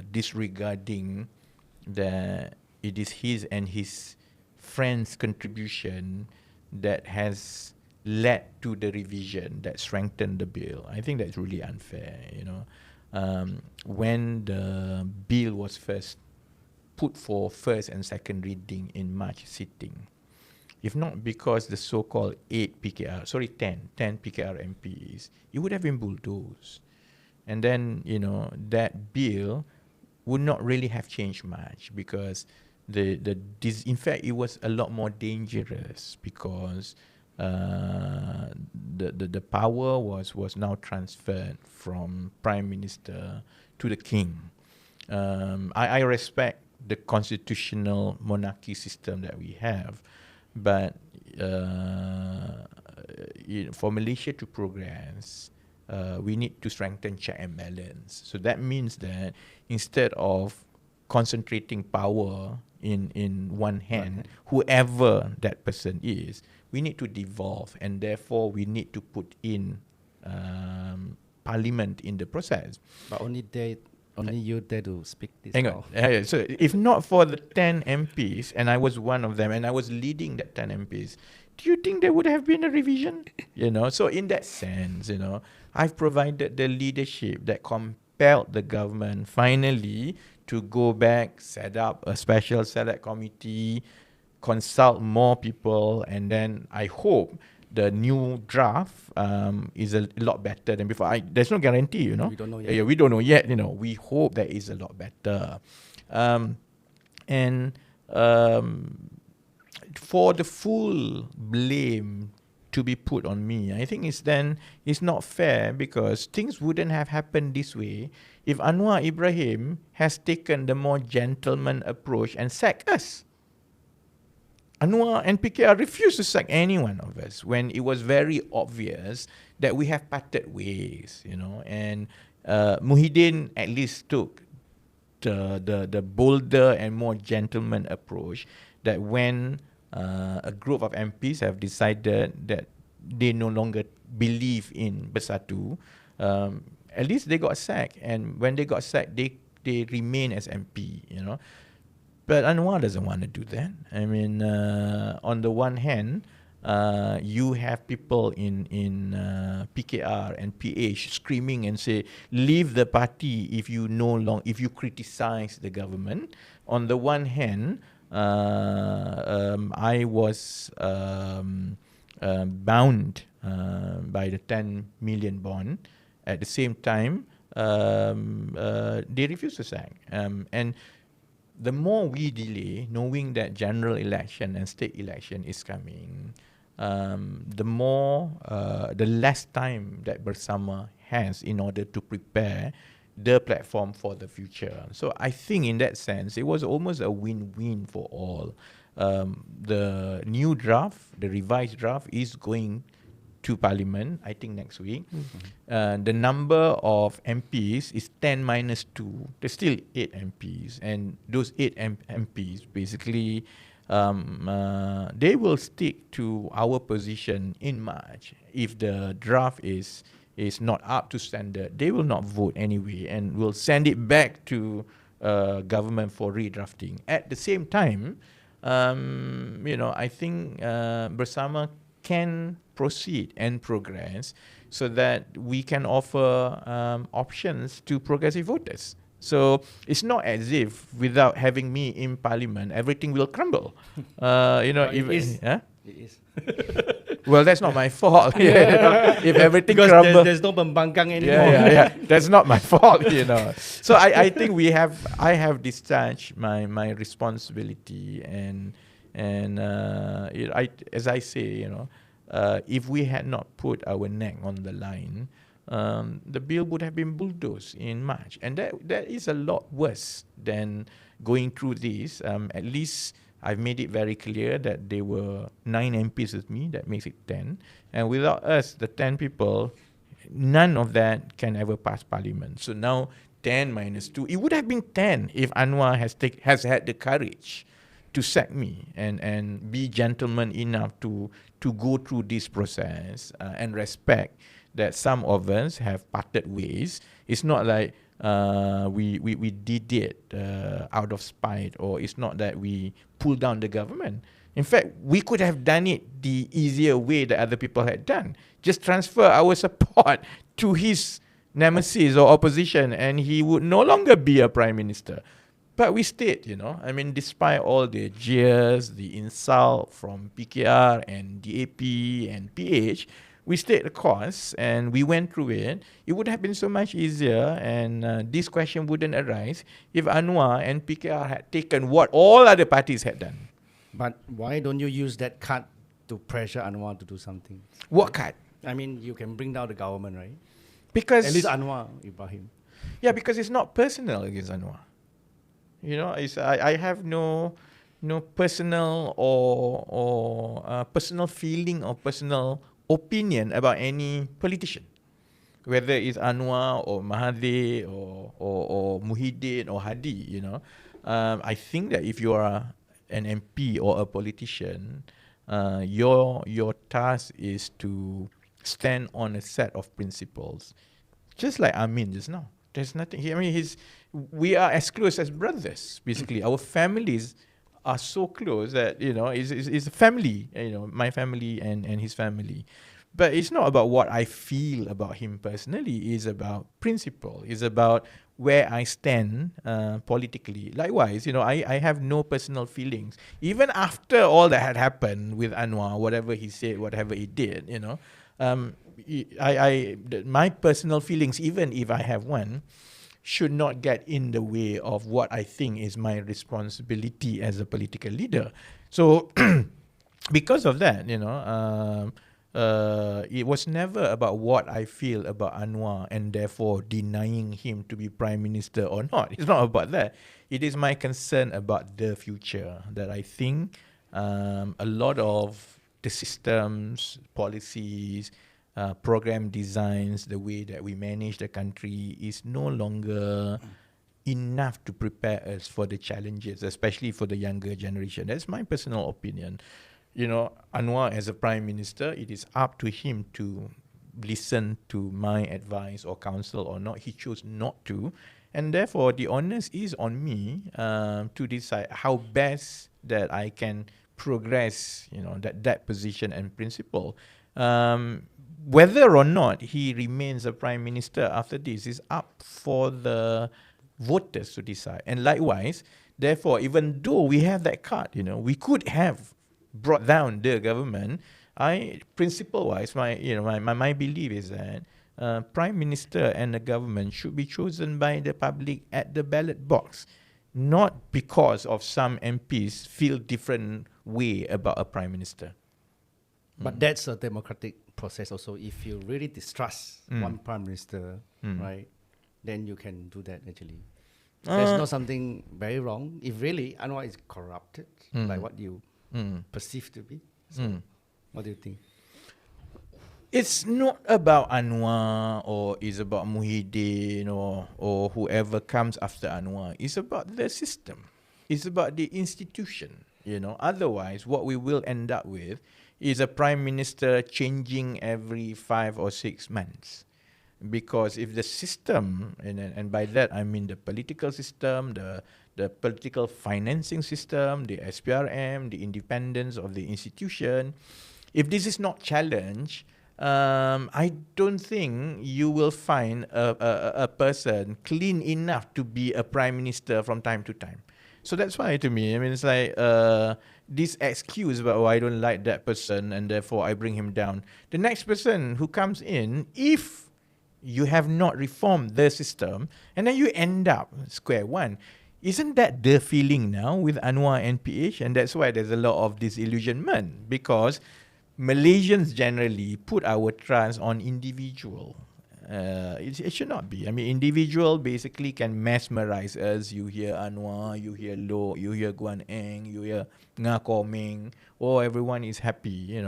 disregarding that it is his and his friends' contribution that has led to the revision that strengthened the bill. I think that's really unfair. When the bill was first put for first and second reading in March sitting, if not because the so-called 10 PKR MPs, it would have been bulldozed. And then, that bill would not really have changed much because in fact, it was a lot more dangerous because the power was now transferred from Prime Minister to the King. I respect the constitutional monarchy system that we have, but for Malaysia to progress, we need to strengthen check and balance. So that means that instead of concentrating power in one hand, whoever that person is, we need to devolve, and therefore we need to put in parliament in the process. But only you dare to speak this. Hang on. So if not for the 10 MPs, and I was one of them, and I was leading that 10 MPs, do you think there would have been a revision? So in that sense, I've provided the leadership that compelled the government finally to go back, set up a special select committee, consult more people, and then I hope the new draft is a lot better than before. There's no guarantee, We don't know yet. Yeah, we don't know yet. We hope that is a lot better. For the full blame to be put on me, I think it's not fair, because things wouldn't have happened this way if Anwar Ibrahim has taken the more gentleman approach and sacked us. Anwar and PKR refused to sack any one of us when it was very obvious that we have parted ways, and Muhyiddin at least took the bolder and more gentleman approach, that when a group of MPs have decided that they no longer believe in Bersatu, at least they got sacked, and when they got sacked, they remain as MP, But Anwar doesn't want to do that. I mean, on the one hand, you have people in PKR and PH screaming and say, leave the party if you criticize the government. On the one hand, I was bound by the 10 million bond. At the same time, they refused to sack. And the more we delay, knowing that general election and state election is coming, the less time that Bersama has in order to prepare the platform for the future. So I think in that sense, it was almost a win-win for all. The new draft, the revised draft, is going to Parliament, I think next week. The number of MPs is 10 minus 2. There's still 8 MPs. And those 8 MPs, basically, they will stick to our position in March. If the draft is not up to standard, they will not vote anyway, and will send it back to government for redrafting. At the same time, I think Bersama can proceed and progress so that we can offer options to progressive voters. So it's not as if without having me in Parliament, everything will crumble. It is. Huh? It is. Well, that's not my fault. If everything Because crumbles, there's no Pembangkang anymore. yeah. That's not my fault, So I think I have discharged my responsibility, and as I say, if we had not put our neck on the line, the bill would have been bulldozed in March, and that is a lot worse than going through this. At least I've made it very clear that there were 9 MPs with me. That makes it 10, and without us, the 10 people, none of that can ever pass Parliament. So now 10 minus 2, it would have been 10 if Anwar has had the courage to sack me and be gentleman enough to go through this process and respect that some of us have parted ways. It's not like we did it out of spite, or it's not that we pulled down the government. In fact, we could have done it the easier way that other people had done. Just transfer our support to his nemesis or opposition, and he would no longer be a prime minister. But we stayed, despite all the jeers, the insult from PKR and DAP and PH, we stayed the course and we went through it. It would have been so much easier, and this question wouldn't arise if Anwar and PKR had taken what all other parties had done. But why don't you use that card to pressure Anwar to do something? What card? You can bring down the government, right? Because at least Anwar Ibrahim. Yeah, because it's not personal against Anwar. I have no personal or personal feeling or personal opinion about any politician. whether it's Anwar or Mahathir or Muhyiddin or Hadi, I think that if you are an MP or a politician, your task is to stand on a set of principles, just like Amin just now. There's nothing here. I mean, we are as close as brothers. Basically, our families are so close that it's a family. My family and his family. But it's not about what I feel about him personally. It's about principle. It's about where I stand politically. Likewise, I have no personal feelings. Even after all that had happened with Anwar, whatever he said, whatever he did, my personal feelings, even if I have one, should not get in the way of what I think is my responsibility as a political leader. So, because of that, it was never about what I feel about Anwar and therefore denying him to be Prime Minister or not. It's not about that. It is my concern about the future that I think a lot of the systems, policies, program designs, the way that we manage the country is no longer enough to prepare us for the challenges, especially for the younger generation. That's my personal opinion. Anwar as a Prime Minister, it is up to him to listen to my advice or counsel or not. He chose not to. And therefore, the onus is on me to decide how best that I can progress, that position and principle. Whether or not he remains a Prime Minister after this is up for the voters to decide. And likewise, therefore, even though we have that card, we could have brought down the government. Principle-wise, my belief is that Prime Minister and the government should be chosen by the public at the ballot box, not because of some MPs feel different way about a Prime Minister. But that's a democratic process also. If you really distrust one Prime Minister, right, then you can do that actually. There's not something very wrong. If really Anwar is corrupted, like what you perceived to be. So, what do you think? It's not about Anwar or it's about Muhyiddin or whoever comes after Anwar. It's about the system. It's about the institution. Otherwise, what we will end up with is a Prime Minister changing every 5 or 6 months. Because if the system, and by that I mean the political system, the political financing system, the SPRM, the independence of the institution, if this is not challenged, I don't think you will find a person clean enough to be a Prime Minister from time to time. So that's why to me, it's like this excuse about, I don't like that person and therefore I bring him down. The next person who comes in, if you have not reformed the system, and then you end up square one. Isn't that the feeling now with Anwar and PH? And that's why there's a lot of disillusionment, because Malaysians generally put our trust on individual. It should not be. Individual basically can mesmerize us. You hear Anwar, you hear Loh, you hear Guan Eng, you hear Nga Koming. Everyone is happy,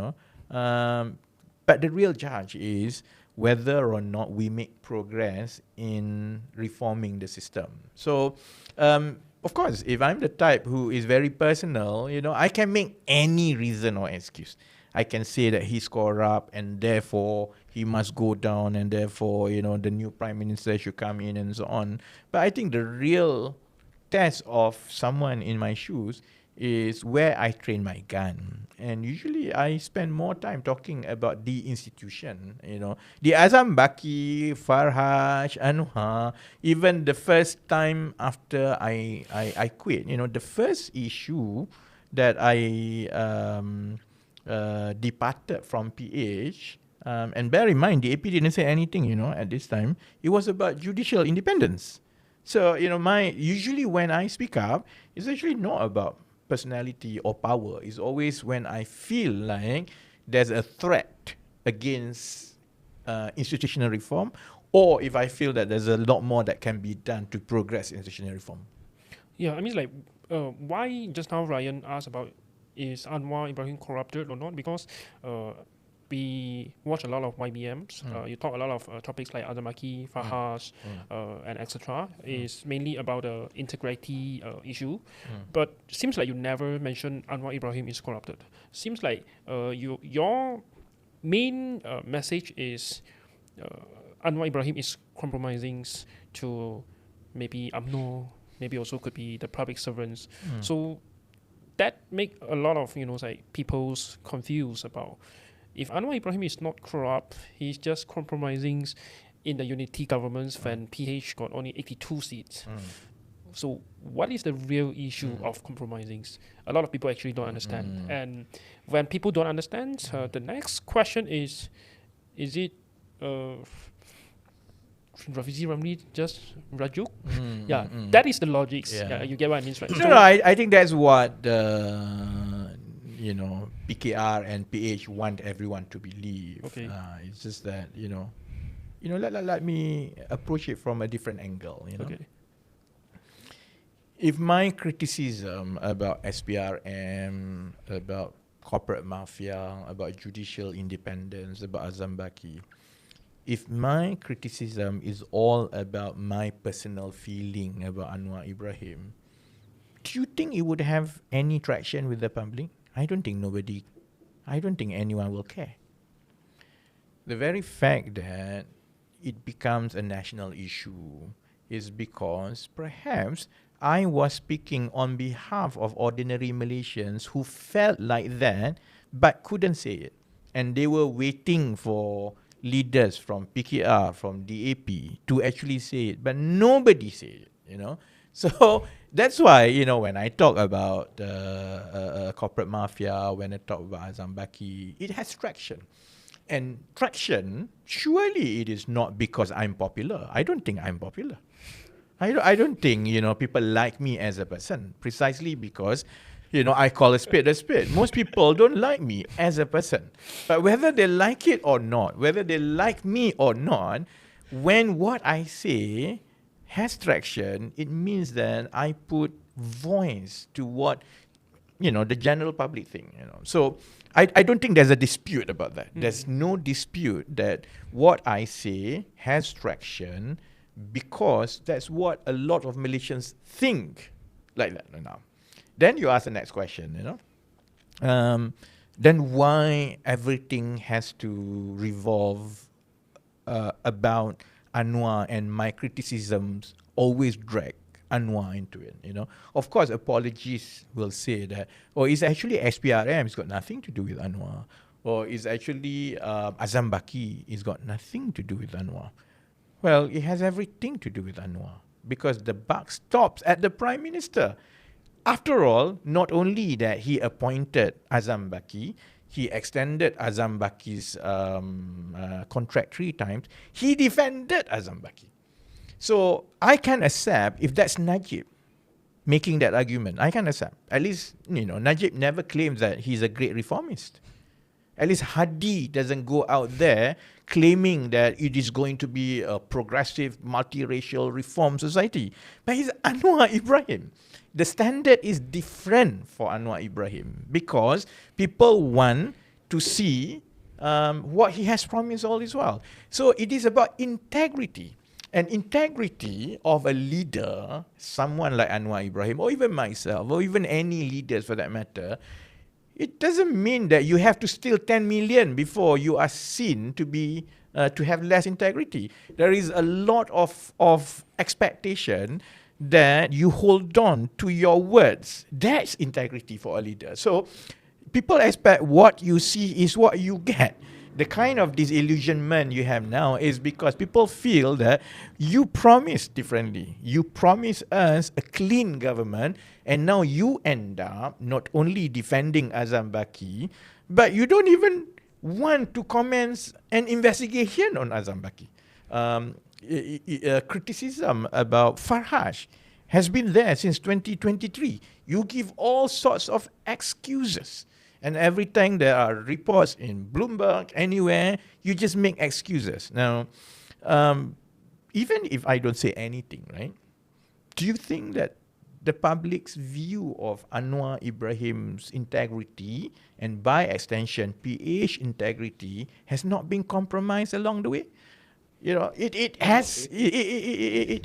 But the real judge is whether or not we make progress in reforming the system. So, of course, if I'm the type who is very personal, I can make any reason or excuse. I can say that he's corrupt and therefore he must go down and therefore, the new Prime Minister should come in and so on. But I think the real test of someone in my shoes is where I train my gun. And usually I spend more time talking about the institution, The Azam Baki, Farhaj, Anwar, even the first time after I quit, the first issue that I departed from PH, and bear in mind, the AP didn't say anything, at this time. It was about judicial independence. So, usually when I speak up, it's actually not about personality or power. It's always when I feel like there's a threat against institutional reform, or if I feel that there's a lot more that can be done to progress institutional reform. Yeah, why just now Ryan asked about is Anwar Ibrahim corrupted or not? Because we watch a lot of YBMs. You talk a lot of topics like Azamaki, Fahas, and etc. Is mainly about the integrity issue. But seems like you never mentioned Anwar Ibrahim is corrupted. Seems like your main message is Anwar Ibrahim is compromising to maybe UMNO, maybe also could be the public servants. So that make a lot of people's confused about if Anwar Ibrahim is not corrupt, he's just compromising in the unity governments when PH got only 82 seats. So what is the real issue of compromising? A lot of people actually don't understand. And when people don't understand, the next question is it Rafizi Ramli just Rajuk? That is the logics. Yeah, you get what I mean, right? No, I think that's what PKR and PH want everyone to believe. Okay. It's just that let me approach it from a different angle. Okay. If my criticism about SPRM, about corporate mafia, about judicial independence, about Azam Baki, if my criticism is all about my personal feeling about Anwar Ibrahim, do you think it would have any traction with the public? I don't think anyone will care. The very fact that it becomes a national issue is because perhaps I was speaking on behalf of ordinary Malaysians who felt like that but couldn't say it. And they were waiting for leaders from PKR, from DAP to actually say it, but nobody said it, So that's why, when I talk about corporate mafia, when I talk about Azam Baki, it has traction. And traction, surely it is not because I'm popular. I don't think I'm popular. I don't think, people like me as a person, precisely because I call a spade a spade. Most people don't like me as a person. But whether they like it or not, whether they like me or not, when what I say has traction, it means that I put voice to what, the general public think, So I don't think there's a dispute about that. There's no dispute that what I say has traction because that's what a lot of Malaysians think like that now. Then you ask the next question, then why everything has to revolve about Anwar, and my criticisms always drag Anwar into it, Of course, apologists will say that, it's actually SPRM, it's got nothing to do with Anwar. Or it's actually Azam Baki, it's got nothing to do with Anwar. Well, it has everything to do with Anwar because the buck stops at the Prime Minister. After all, not only that he appointed Azam Baki, he extended Azam Baki's contract 3 times, he defended Azam Baki. So I can accept if that's Najib making that argument. I can accept. At least, Najib never claims that he's a great reformist. At least Hadi doesn't go out there claiming that it is going to be a progressive, multiracial reform society. But he's Anwar Ibrahim. The standard is different for Anwar Ibrahim because people want to see what he has promised all this while. So it is about integrity. And integrity of a leader, someone like Anwar Ibrahim, or even myself, or even any leaders for that matter, it doesn't mean that you have to steal 10 million before you are seen to be to have less integrity. There is a lot of expectation that you hold on to your words. That's integrity for a leader. So people expect what you see is what you get. The kind of disillusionment you have now is because people feel that you promised differently. You promised us a clean government, and now you end up not only defending Azam Baki, but you don't even want to commence an investigation on Azam Baki. Criticism about Farhaj has been there since 2023. You give all sorts of excuses. And every time there are reports in Bloomberg, anywhere, you just make excuses. Now, even if I don't say anything, right, do you think that the public's view of Anwar Ibrahim's integrity and by extension PH integrity has not been compromised along the way. It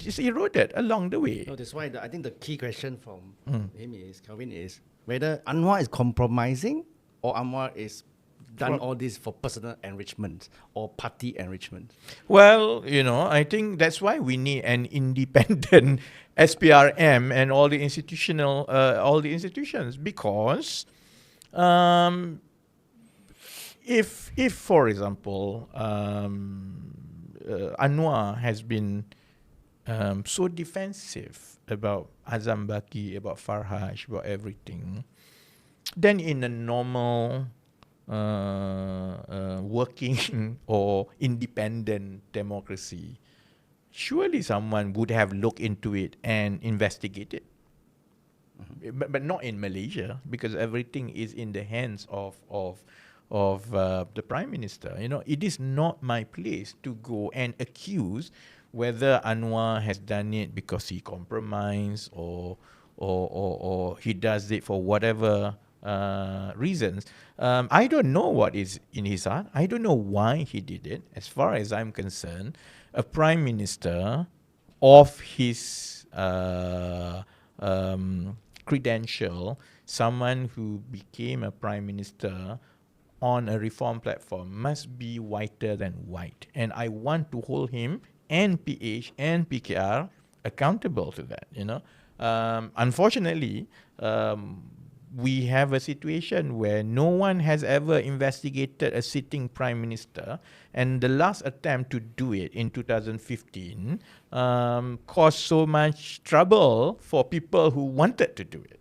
is eroded along the way. No, that's why I think the key question from Kelvin is whether Anwar is compromising or Anwar is done all this for personal enrichment or party enrichment. Well, I think that's why we need an independent SPRM and all the institutions, because if for example Anwar has been so defensive about Azam Baki, about Farhaj, about everything, then in a normal working or independent democracy, surely someone would have looked into it and investigated. But not in Malaysia, because everything is in the hands of the Prime Minister. It is not my place to go and accuse whether Anwar has done it because he compromised or he does it for whatever reasons. I don't know what is in his heart. I don't know why he did it. As far as I'm concerned, a Prime Minister of his credential, someone who became a Prime Minister on a reform platform, must be whiter than white. And I want to hold him and PH and PKR accountable to that. Unfortunately, we have a situation where no one has ever investigated a sitting Prime Minister, and the last attempt to do it in 2015 caused so much trouble for people who wanted to do it.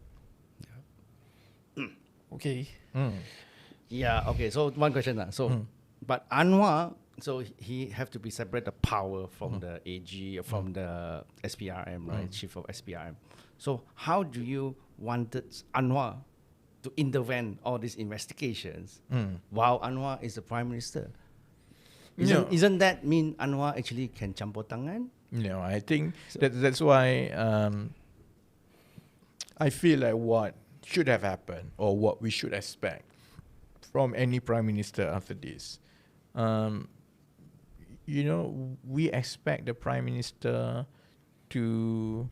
Okay. Yeah, okay, so one question. But Anwar, so he have to be separate the power from the AG, from the SPRM, right? Chief of SPRM. So how do you wanted Anwar to intervene all these investigations while Anwar is the Prime Minister? Isn't that mean Anwar actually can campur tangan? No, I think that's why I feel like what should have happened or what we should expect from any Prime Minister after this. We expect the Prime Minister to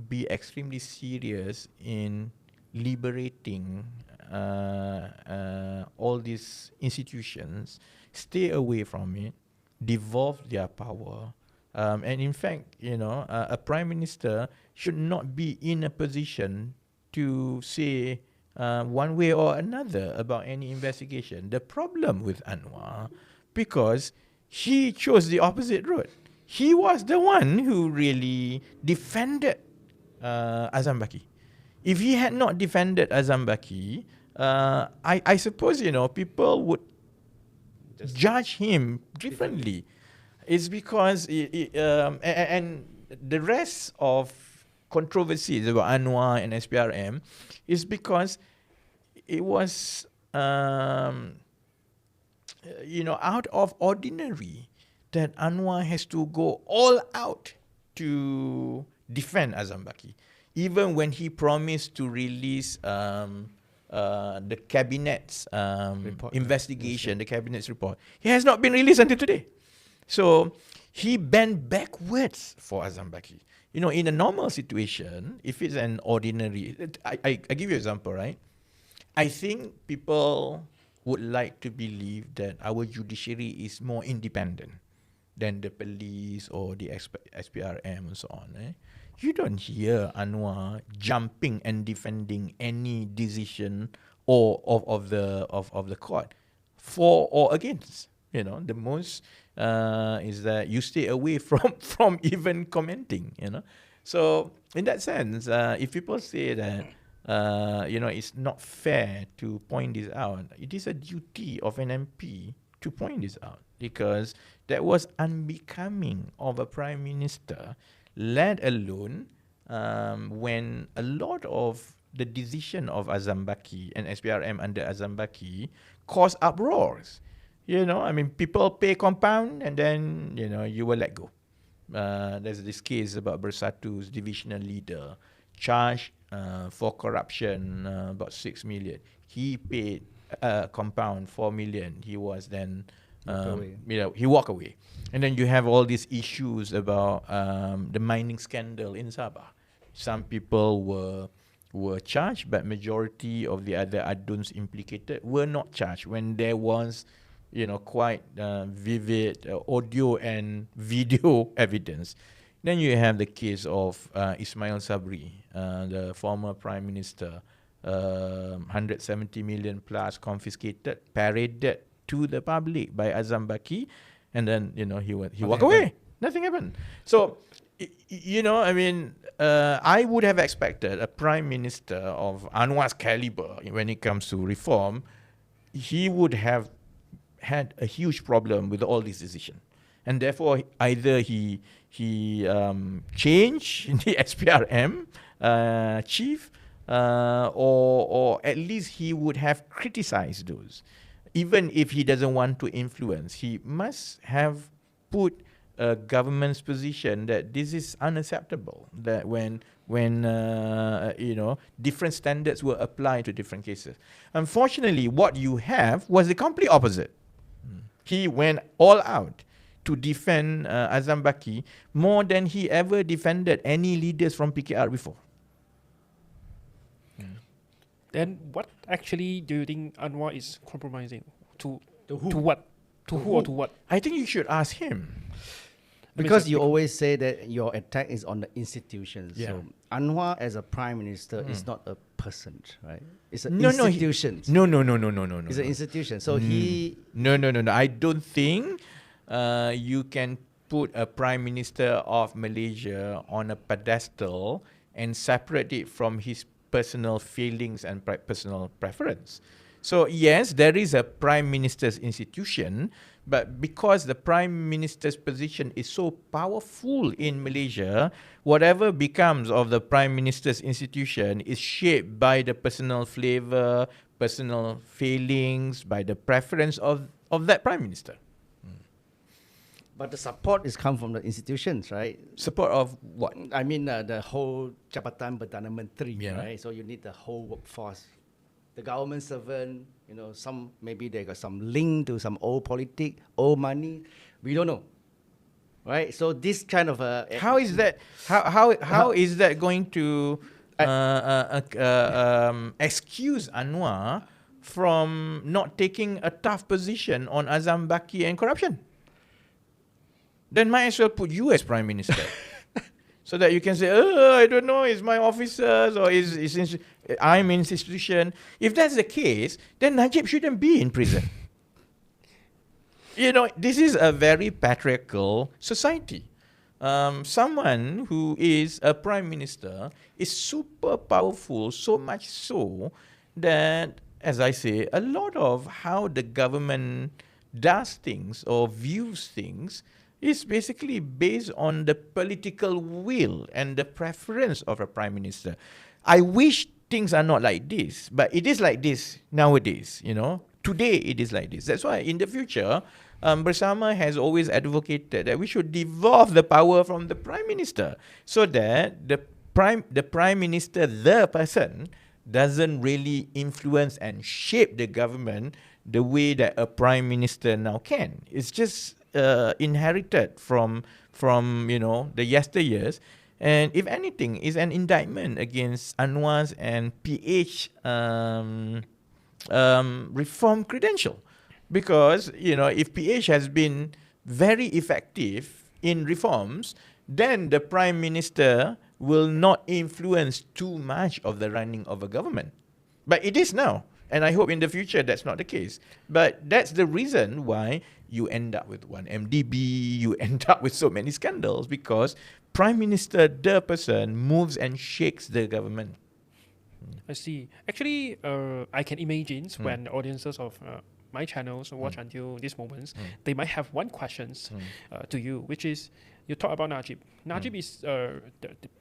be extremely serious in liberating all these institutions, stay away from it, devolve their power. And in fact, a Prime Minister should not be in a position to say one way or another about any investigation. The problem with Anwar, because he chose the opposite route. He was the one who really defended Azam Baki. If he had not defended Azam Baki, I suppose, people would judge him differently. It's because, and the rest of controversies about Anwar and SPRM is because it was, out of ordinary that Anwar has to go all out to defend Azam Baki. Even when he promised to release the cabinet's investigation, the cabinet's report, it has not been released until today. So he bent backwards for Azam Baki. In a normal situation, if it's an ordinary, I give you an example, right? I think people would like to believe that our judiciary is more independent than the police or the SPRM and so on. You don't hear Anwar jumping and defending any decision or of the court for or against. The most is that you stay away from even commenting. So in that sense, if people say that it's not fair to point this out, it is a duty of an MP to point this out, because that was unbecoming of a Prime Minister, let alone when a lot of the decision of Azam Baki and SPRM under Azam Baki caused uproars. People pay compound and then, you will let go. There's this case about Bersatu's divisional leader charged for corruption about 6 million. He paid compound 4 million. He was then he walked away. And then you have all these issues about the mining scandal in Sabah. Some people were charged, but majority of the other aduns implicated were not charged when there was, quite vivid audio and video evidence. Then you have the case of Ismail Sabri, the former prime minister, 170 million plus confiscated, paraded to the public by Azam Baki, and then he walked away. Nothing happened. So, I would have expected a prime minister of Anwar's caliber when it comes to reform. He would have had a huge problem with all these decisions, and therefore either he changed the SPRM chief, or at least he would have criticized those. Even if he doesn't want to influence, he must have put a government's position that this is unacceptable. That when different standards were applied to different cases. Unfortunately, what you have was the complete opposite. He went all out to defend Azam Baki more than he ever defended any leaders from PKR before. Then what actually do you think Anwar is compromising? To who? To what? To who or to what? I think you should ask him. Because you always say that your attack is on the institutions. Yeah. So Anwar as a prime minister is not a person, right? It's an No. institution. No. It's an institution. So he... No. I don't think you can put a prime minister of Malaysia on a pedestal and separate it from his personal feelings and personal preference. So yes, there is a prime minister's institution, but because the prime minister's position is so powerful in Malaysia, whatever becomes of the prime minister's institution is shaped by the personal flavor, personal feelings, by the preference of that prime minister. But the support is come from the institutions, right? Support of what? I mean, the whole Jabatan Perdana Menteri, Yeah. right? So you need the whole workforce. The government servant, some maybe they got some link to some old politic, old money. We don't know, right? So this kind of How is that? How is that going to excuse Anwar from not taking a tough position on Azam Baki and corruption? Then might as well put you as prime minister, so that you can say, I don't know, it's my officers or I'm an institution. If that's the case, then Najib shouldn't be in prison. This is a very patriarchal society. Someone who is a prime minister is super powerful, so much so that, as I say, a lot of how the government does things or views things is basically based on the political will and the preference of a prime minister. I wish things are not like this, but it is like this nowadays, Today it is like this. That's why in the future, Bersama has always advocated that we should devolve the power from the prime minister so that the prime minister, the person, doesn't really influence and shape the government the way that a prime minister now can. It's just inherited from the yesteryears, and if anything, is an indictment against Anwar's and PH reform credential, because if PH has been very effective in reforms, then the prime minister will not influence too much of the running of a government. But it is now. And I hope in the future that's not the case. But that's the reason why you end up with one MDB, you end up with so many scandals, because Prime Minister, the person, moves and shakes the government. I see. Actually, I can imagine when audiences of my channels watch until this moment, they might have one question to you, which is, you talk about Najib. Najib is the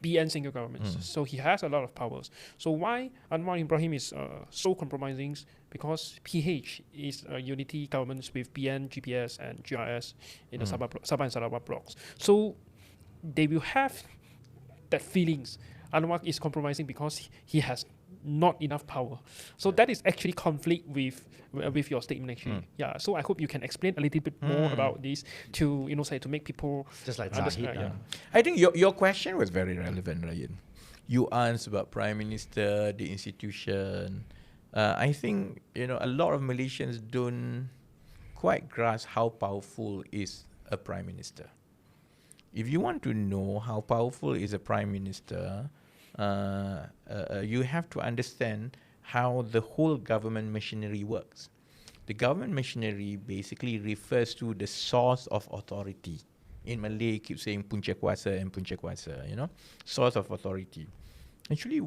BN single government, so he has a lot of powers. So why Anwar Ibrahim is so compromising? Because PH is a unity government with BN, GPS, and GRS in the Sabah and Sarawak blocks. So they will have that feelings Anwar is compromising because he has not enough power. So that is actually conflict with your statement actually. Yeah. So I hope you can explain a little bit more about this to to make people Just like understand. Zahid, I think your question was very relevant, Ryan. You asked about Prime Minister, the institution. I think, a lot of Malaysians don't quite grasp how powerful is a Prime Minister. If you want to know how powerful is a Prime Minister, you have to understand how the whole government machinery works. The government machinery basically refers to the source of authority. In Malay, keep saying punca kuasa and punca kuasa, source of authority. Actually,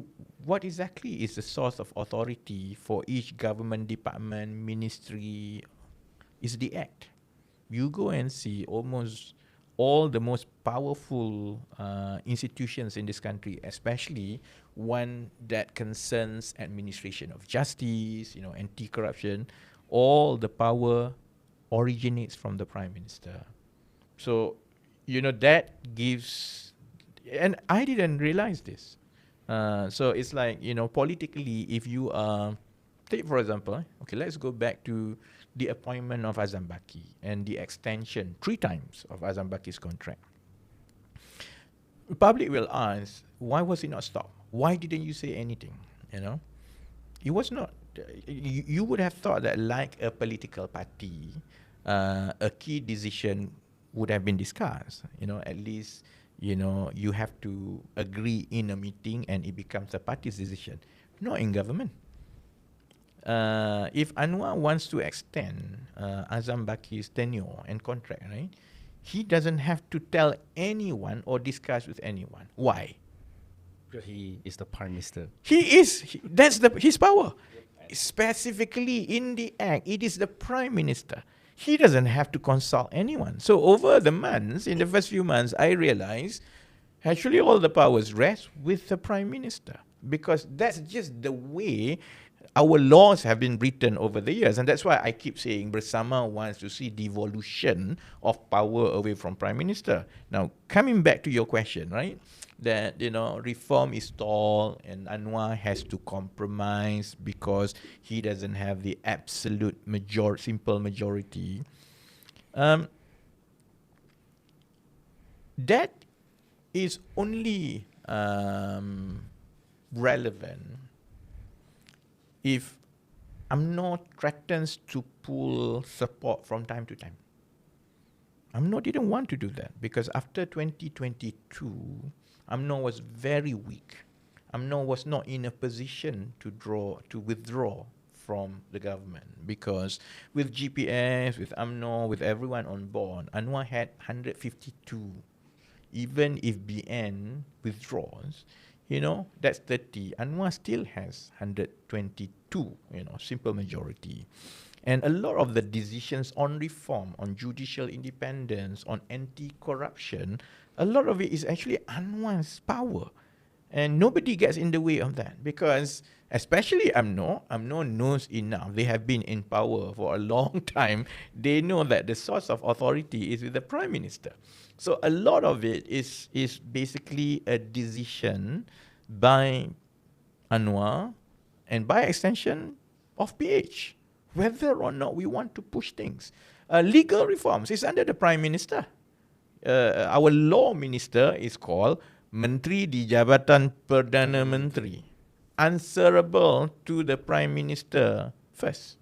what exactly is the source of authority for each government department, ministry, is the Act. You go and see almost all the most powerful institutions in this country, especially one that concerns administration of justice, anti-corruption, all the power originates from the Prime Minister. So, that gives, and I didn't realize this. So it's like, politically, if you are, take for example, okay, let's go back to the appointment of Azam Baki and the extension 3 times of Azam Baki's contract. The public will ask, why was it not stopped? Why didn't you say anything? It was not. You would have thought that like a political party, a key decision would have been discussed. At least, you have to agree in a meeting and it becomes a party's decision. Not in government. If Anwar wants to extend Azam Baki's tenure and contract, right, he doesn't have to tell anyone or discuss with anyone. Why? Because he is the Prime Minister. That's his power. Specifically in the Act, it is the Prime Minister. He doesn't have to consult anyone. So over the months, in the first few months, I realized actually all the powers rest with the Prime Minister, because that's just the way our laws have been written over the years. And that's why I keep saying Bersama wants to see devolution of power away from Prime Minister. Now, coming back to your question, right, that, reform is stalled and Anwar has to compromise because he doesn't have the absolute simple majority. That is only relevant if UMNO threatens to pull support from time to time. UMNO didn't want to do that because after 2022, UMNO was very weak. UMNO was not in a position to withdraw from the government, because with GPS, with UMNO, with everyone on board, Anwar had 152. Even if BN withdraws, that's 30. Anwar still has 122, simple majority. And a lot of the decisions on reform, on judicial independence, on anti-corruption, a lot of it is actually Anwar's power. And nobody gets in the way of that, because especially UMNO knows enough. They have been in power for a long time. They know that the source of authority is with the Prime Minister. So a lot of it is basically a decision by Anwar and by extension of PH, whether or not we want to push things. Legal reforms is under the Prime Minister. Our law minister is called Menteri di Jabatan Perdana Menteri, answerable to the Prime Minister first.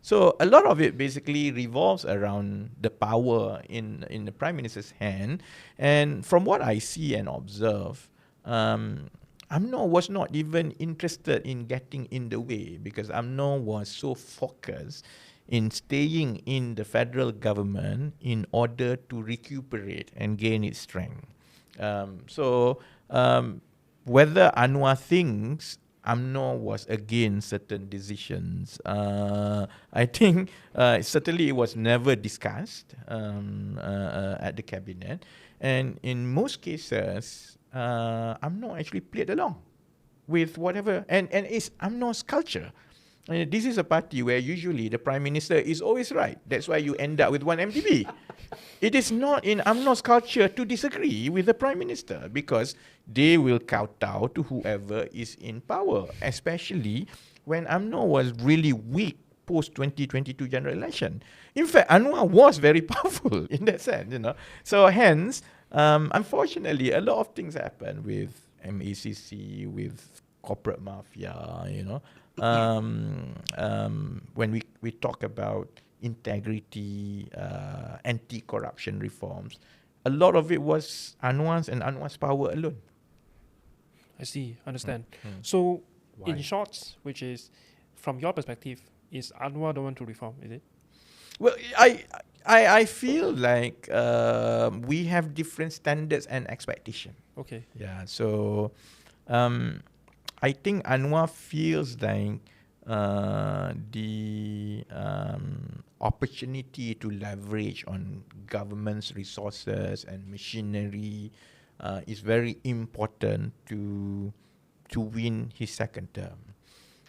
So a lot of it basically revolves around the power in the Prime Minister's hand. And from what I see and observe, UMNO was not even interested in getting in the way, because UMNO was so focused in staying in the federal government in order to recuperate and gain its strength. Whether Anwar thinks UMNO was against certain decisions, I think certainly it was never discussed at the cabinet. And in most cases, UMNO actually played along with whatever, and it's UMNO's culture. This is a party where usually the Prime Minister is always right. That's why you end up with one MTB. It is not in UMNO's culture to disagree with the Prime Minister because they will kowtow to whoever is in power, especially when UMNO was really weak post-2022 general election. In fact, Anwar was very powerful in that sense, So hence, unfortunately, a lot of things happen with MACC, with corporate mafia, when we talk about integrity, anti-corruption reforms, a lot of it was Anwar's power alone. I see, understand. So, in short, which is, from your perspective, is Anwar the one to reform, is it? Well, I feel like we have different standards and expectation. Okay. Yeah, so I think Anwar feels like the opportunity to leverage on government's resources and machinery is very important to win his second term.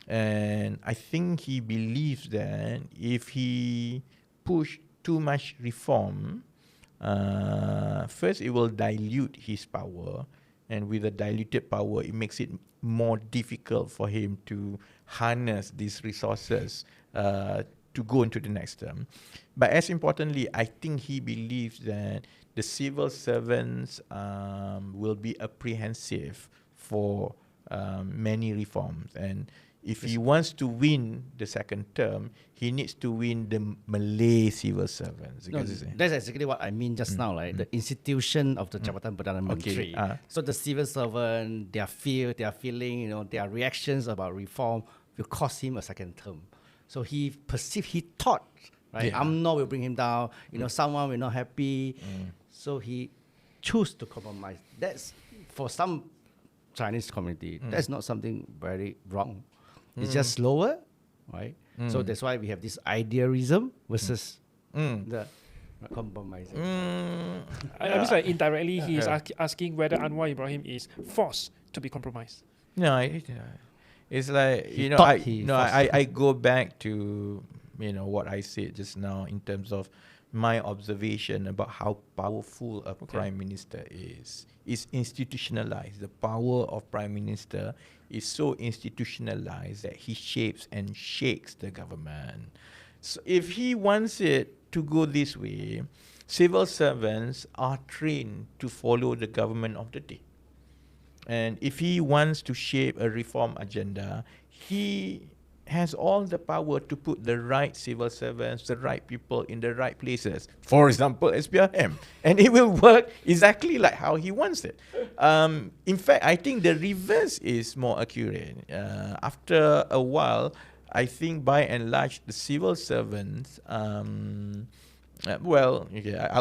And I think he believes that if he push too much reform, first it will dilute his power, and with a diluted power, it makes it more difficult for him to harness these resources to go into the next term. But as importantly, I think he believes that the civil servants will be apprehensive for many reforms, and if he wants to win the second term, he needs to win the Malay civil servants. No, that's exactly what I mean just now, like the institution of the Jabatan Perdana Menteri. So the civil servant, their feeling, their reactions about reform will cost him a second term. So he thought, right, UMNO will bring him down, someone will not happy. So he chose to compromise. That's, for some Chinese community, that's not something very wrong. It's just slower, right? So that's why we have this idealism versus the compromising. I mean, like indirectly, he is asking whether Anwar Ibrahim is forced to be compromised. No, it's like, I go back to, what I said just now in terms of my observation about how powerful a prime minister is. It's institutionalized. The power of prime minister is so institutionalized that he shapes and shakes the government. So if he wants it to go this way, civil servants are trained to follow the government of the day. And if he wants to shape a reform agenda, he has all the power to put the right civil servants, the right people in the right places. For example, SPRM. And it will work exactly like how he wants it. In fact, I think the reverse is more accurate. After a while, I think by and large, the civil servants, I'll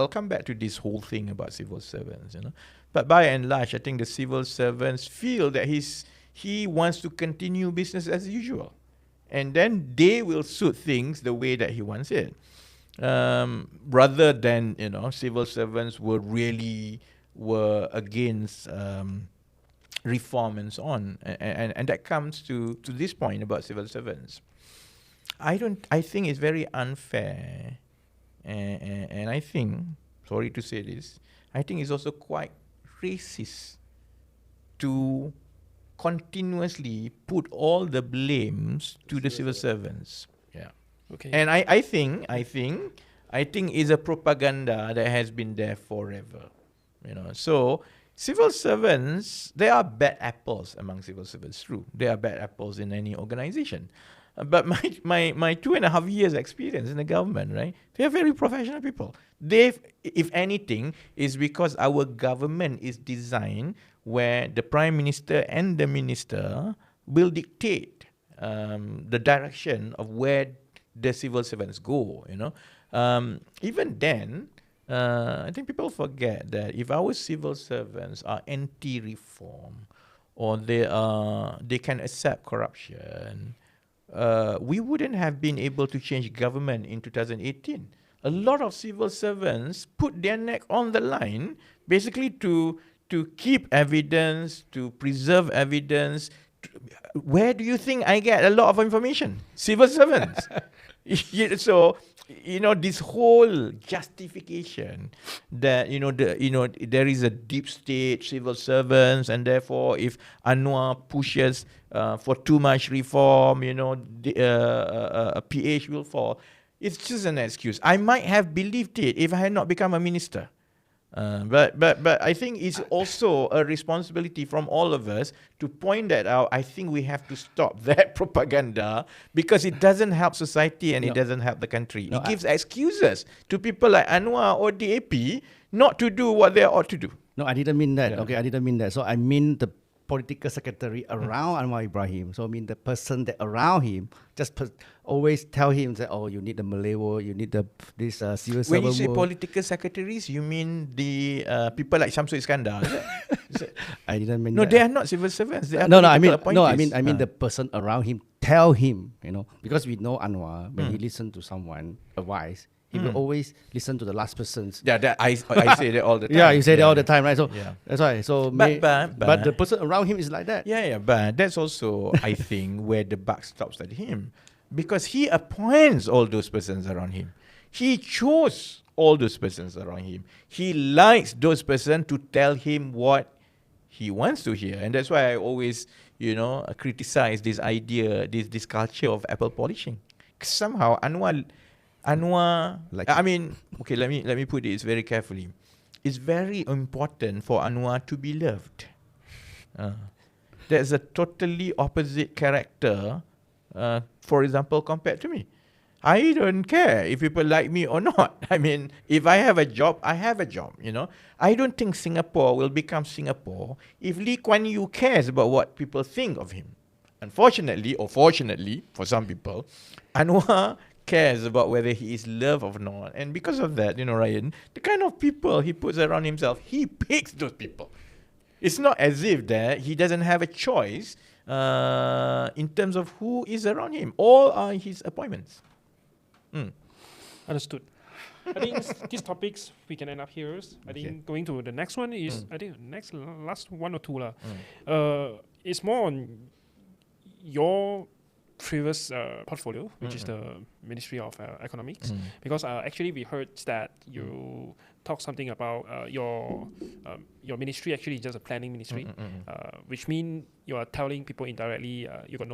come back to this whole thing about civil servants, But by and large, I think the civil servants feel that he wants to continue business as usual. And then they will suit things the way that he wants it. Rather than, civil servants were against reform and so on. And that comes to this point about civil servants. I think it's very unfair. And I think, sorry to say this, I think it's also quite racist to continuously put all the blames to the civil servants. Yeah. Okay. And I think it's a propaganda that has been there forever. So civil servants, there are bad apples among civil servants, true. There are bad apples in any organization. But my 2.5 years experience in the government, right? They are very professional people. If anything, is because our government is designed where the prime minister and the minister will dictate the direction of where the civil servants go. Even then, I think people forget that if our civil servants are anti-reform or they can accept corruption, we wouldn't have been able to change government in 2018. A lot of civil servants put their neck on the line, basically to keep evidence, to preserve evidence, where do you think I get a lot of information? Civil servants. So, this whole justification that, there is a deep state, civil servants, and therefore if Anwar pushes for too much reform, the PH will fall. It's just an excuse. I might have believed it if I had not become a minister. But I think it's also a responsibility from all of us to point that out. I think we have to stop that propaganda because it doesn't help society and it doesn't help the country. It gives excuses to people like Anwar or DAP not to do what they ought to do. No, I didn't mean that. Yeah. Okay, I didn't mean that. So I mean the political secretary around Anwar Ibrahim. So I mean the person that around him just always tell him that, oh, you need the Malay war, you need this civil servant. When you say war. political secretaries, you mean the people like Shamsul Iskandar? I didn't mean No, that. they are not civil servants. They are I mean appointees. the person around him tell him, because we know Anwar when he listen to someone advice, he will always listen to the last person's. Yeah, I say that all the time. Yeah, you say that all the time, right? So that's why. So But the person around him is like that. Yeah, but that's also, I think, where the buck stops at him. Because he appoints all those persons around him. He chose all those persons around him. He likes those persons to tell him what he wants to hear. And that's why I always, criticize this idea, this culture of apple polishing. Somehow, Anwar, let me put this very carefully. It's very important for Anwar to be loved. There's a totally opposite character, for example, compared to me. I don't care if people like me or not. I mean, if I have a job, I have a job, I don't think Singapore will become Singapore if Lee Kuan Yew cares about what people think of him. Unfortunately, or fortunately, for some people, Anwar cares about whether he is loved or not. And because of that, Ryan, the kind of people he puts around himself, he picks those people. It's not as if that he doesn't have a choice in terms of who is around him. All are his appointments. Understood. I think these topics we can end up here. I think going to the next one is I think last one or two it's more on your previous portfolio, which is the Ministry of Economics, because actually we heard that you talk something about your ministry actually is just a planning ministry, which means you are telling people indirectly you got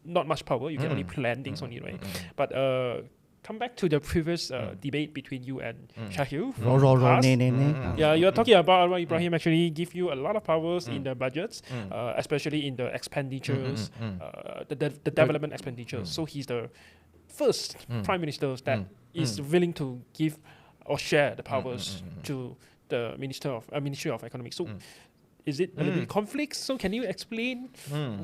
not much power, you can only plan things only, right? But come back to the previous debate between you and Shahil. Yeah, you are talking about Anwar Ibrahim actually give you a lot of powers in the budgets, especially in the expenditures, the development expenditures. So he's the first prime minister that is willing to give or share the powers to the Ministry of Economics. So is it a little bit conflict? So can you explain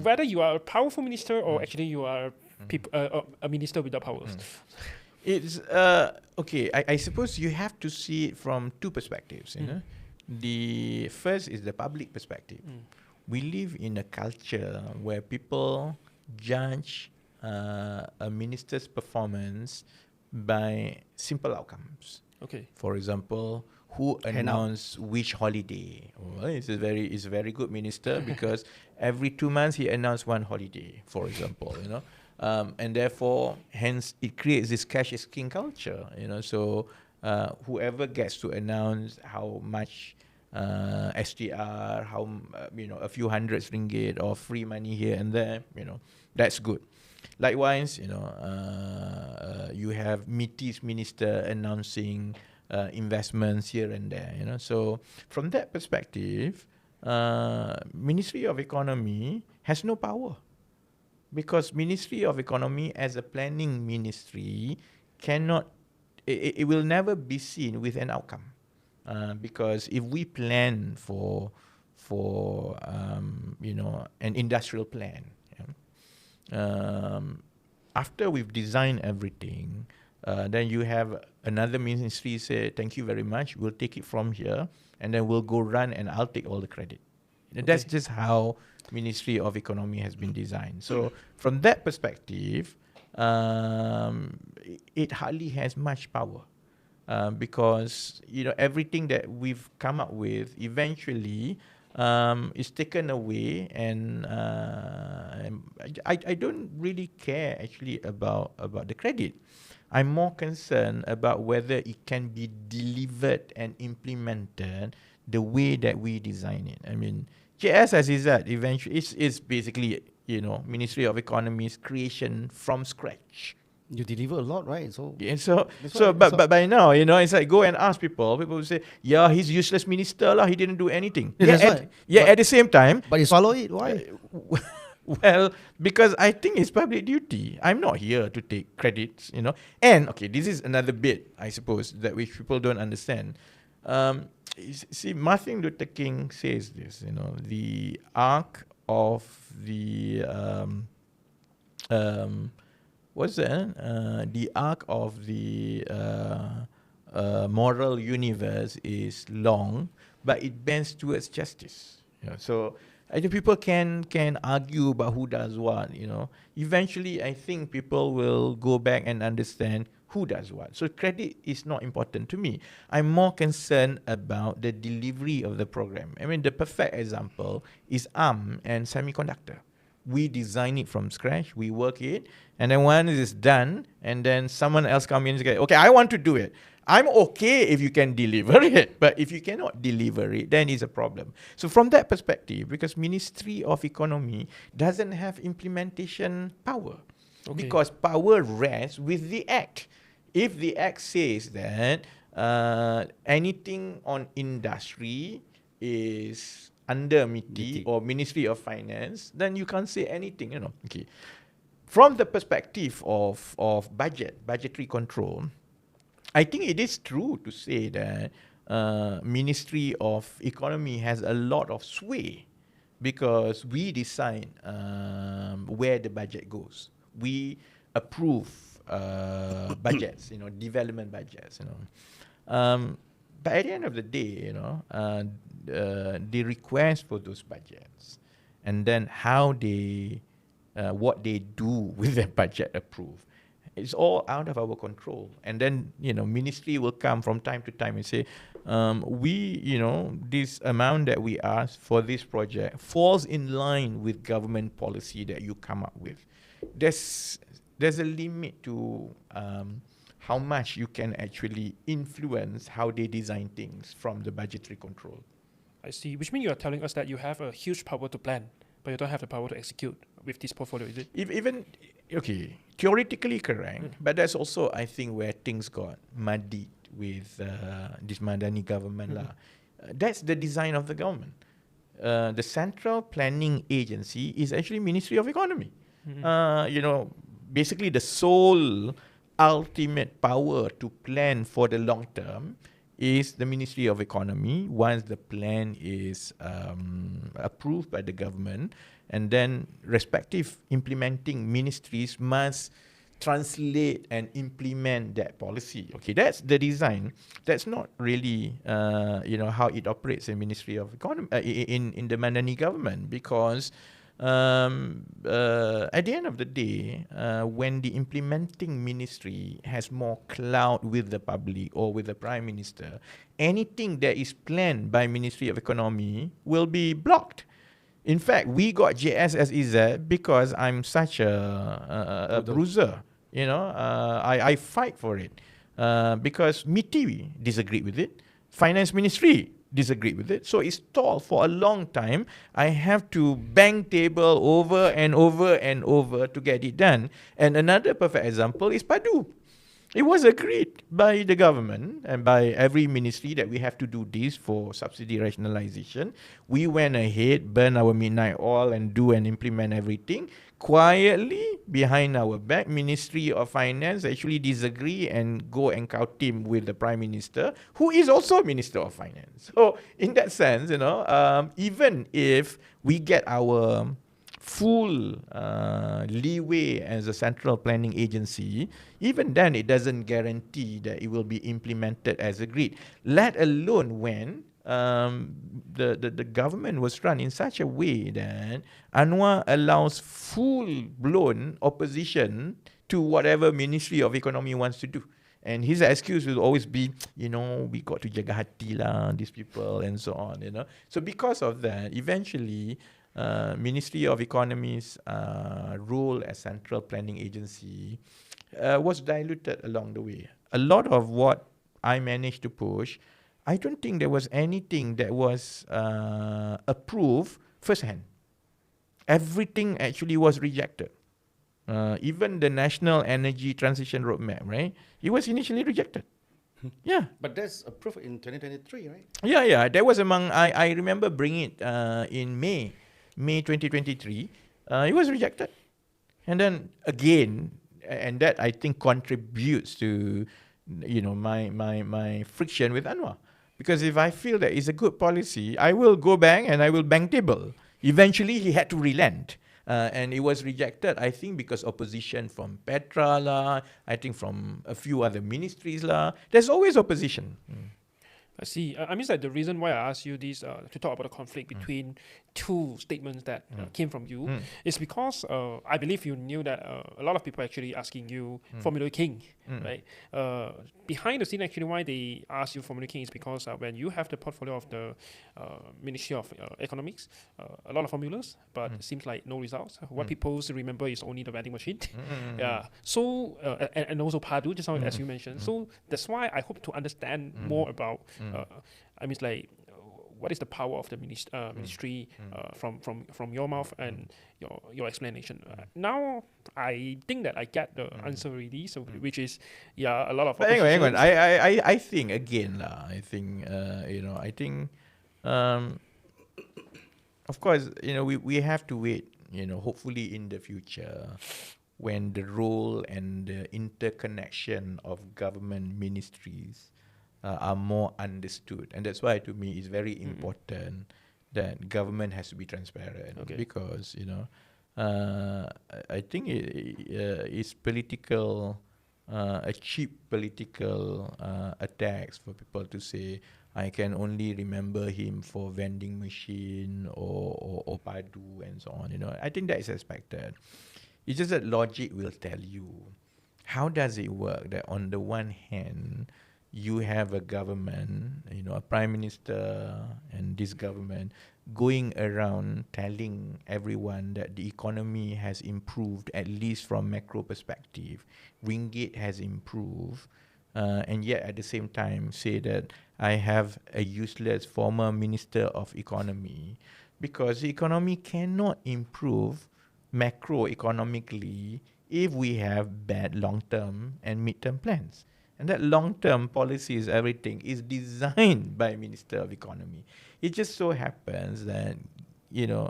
whether you are a powerful minister or actually you are a minister without powers? It's okay. I suppose you have to see it from two perspectives. The first is the public perspective. We live in a culture where people judge a minister's performance by simple outcomes. Okay. For example, who announced which holiday? Well, he's a very good minister because every 2 months he announced one holiday, for example. And therefore, hence, it creates this cash is king culture, So, whoever gets to announce how much STR, how a few hundreds ringgit or free money here and there, that's good. Likewise, you have MITI's minister announcing investments here and there, So, from that perspective, Ministry of Economy has no power. Because Ministry of Economy as a planning ministry it will never be seen with an outcome. Because if we plan for an industrial plan, after we've designed everything, then you have another ministry say, thank you very much, we'll take it from here, and then we'll go run and I'll take all the credit. Okay. That's just how Ministry of Economy has been designed. So from that perspective, it hardly has much power because everything that we've come up with eventually is taken away, and I don't really care actually about the credit. I'm more concerned about whether it can be delivered and implemented the way that we design it. I mean, JS-SEZ eventually is basically, Ministry of Economy's creation from scratch. You deliver a lot, right? So Yeah, but by now, it's like go and ask people. People will say, yeah, he's useless minister lah. He didn't do anything. At the same time. But you swallow it. Why? Well, because I think it's public duty. I'm not here to take credits, And okay, this is another bit, I suppose, that which people don't understand. See, Martin Luther King says this. The arc of the the arc of the moral universe is long, but it bends towards justice. So I think people can argue about who does what. Eventually, I think people will go back and understand who does what. So credit is not important to me. I'm more concerned about the delivery of the program. I mean, the perfect example is ARM and semiconductor. We design it from scratch, we work it, and then when it is done, and then someone else comes in and says, okay, I want to do it. I'm okay if you can deliver it, but if you cannot deliver it, then it's a problem. So from that perspective, because Ministry of Economy doesn't have implementation power, because power rests with the Act. If the Act says that anything on industry is under MITI or Ministry of Finance, then you can't say anything, Okay. From the perspective of budgetary control, I think it is true to say that Ministry of Economy has a lot of sway because we decide where the budget goes. We approve budgets, development budgets, But at the end of the day, the request for those budgets and then how they, what they do with their budget approved, it's all out of our control. And then, ministry will come from time to time and say, this amount that we ask for this project falls in line with government policy that you come up with. There's a limit to how much you can actually influence how they design things from the budgetary control. I see. Which means you are telling us that you have a huge power to plan, but you don't have the power to execute with this portfolio, is it? Theoretically correct, but that's also, I think, where things got muddied with this Madani government. That's the design of the government. The Central Planning Agency is actually Ministry of Economy. Basically the sole ultimate power to plan for the long term is the Ministry of Economy once the plan is approved by the government, and then respective implementing ministries must translate and implement that policy. Okay, that's the design. That's not really how it operates in Ministry of Economy in the Madani government, because at the end of the day, when the implementing ministry has more clout with the public or with the Prime Minister, anything that is planned by Ministry of Economy will be blocked. In fact, we got JS-SEZ because I'm such a bruiser. I fight for it because MITI disagreed with it, Finance Ministry disagreed with it, so it stalled for a long time. I have to bang table over and over and over to get it done. And another perfect example is PADU. It was agreed by the government and by every ministry that we have to do this for subsidy rationalization. We went ahead, burn our midnight oil and do and implement everything. Quietly, behind our back, Ministry of Finance actually disagree and go and cow team with the Prime Minister, who is also Minister of Finance. So in that sense, even if we get our full leeway as a central planning agency, even then it doesn't guarantee that it will be implemented as agreed, let alone when the government was run in such a way that Anwar allows full-blown opposition to whatever Ministry of Economy wants to do. And his excuse will always be, we got to jaga hati lah, these people and so on, So because of that, eventually, Ministry of Economy's role as central planning agency was diluted along the way. A lot of what I managed to push, I don't think there was anything that was approved firsthand. Everything actually was rejected. Even the National Energy Transition Roadmap, right? It was initially rejected. Yeah. But that's approved in 2023, right? Yeah. That was among, I remember bringing it in May 2023. It was rejected. And then again, and that I think contributes to, my friction with Anwar. Because if I feel that it's a good policy, I will go back and I will bang table. Eventually, he had to relent. And it was rejected, I think, because opposition from Petra lah, I think from a few other ministries lah. There's always opposition. I see. I mean, like the reason why I asked you this to talk about the conflict between two statements that came from you is because I believe you knew that a lot of people actually asking you Formula King, right? Behind the scene, actually, why they ask you Formula King is because when you have the portfolio of the Ministry of Economics, a lot of formulas, but it seems like no results. What people remember is only the vending machine. Yeah. So and also Padu, just as you mentioned. So that's why I hope to understand more about. I mean, like, what is the power of the ministry from your mouth and your explanation? Now, I think that I get the answer already. So, which is, a lot of. But hang on. I think again, I think of course, we have to wait. Hopefully in the future, when the role and the interconnection of government ministries are more understood, and that's why to me it's very important that government has to be transparent, because I think it's political, a cheap political attacks for people to say I can only remember him for vending machine or Padu and so on. I think that is expected. It's just that logic will tell you how does it work that on the one hand you have a government, a prime minister and this government going around telling everyone that the economy has improved, at least from macro perspective. Ringgit has improved, and yet at the same time say that I have a useless former minister of economy, because the economy cannot improve macroeconomically if we have bad long-term and mid-term plans. And that long-term policies, everything is designed by Minister of Economy. It just so happens that,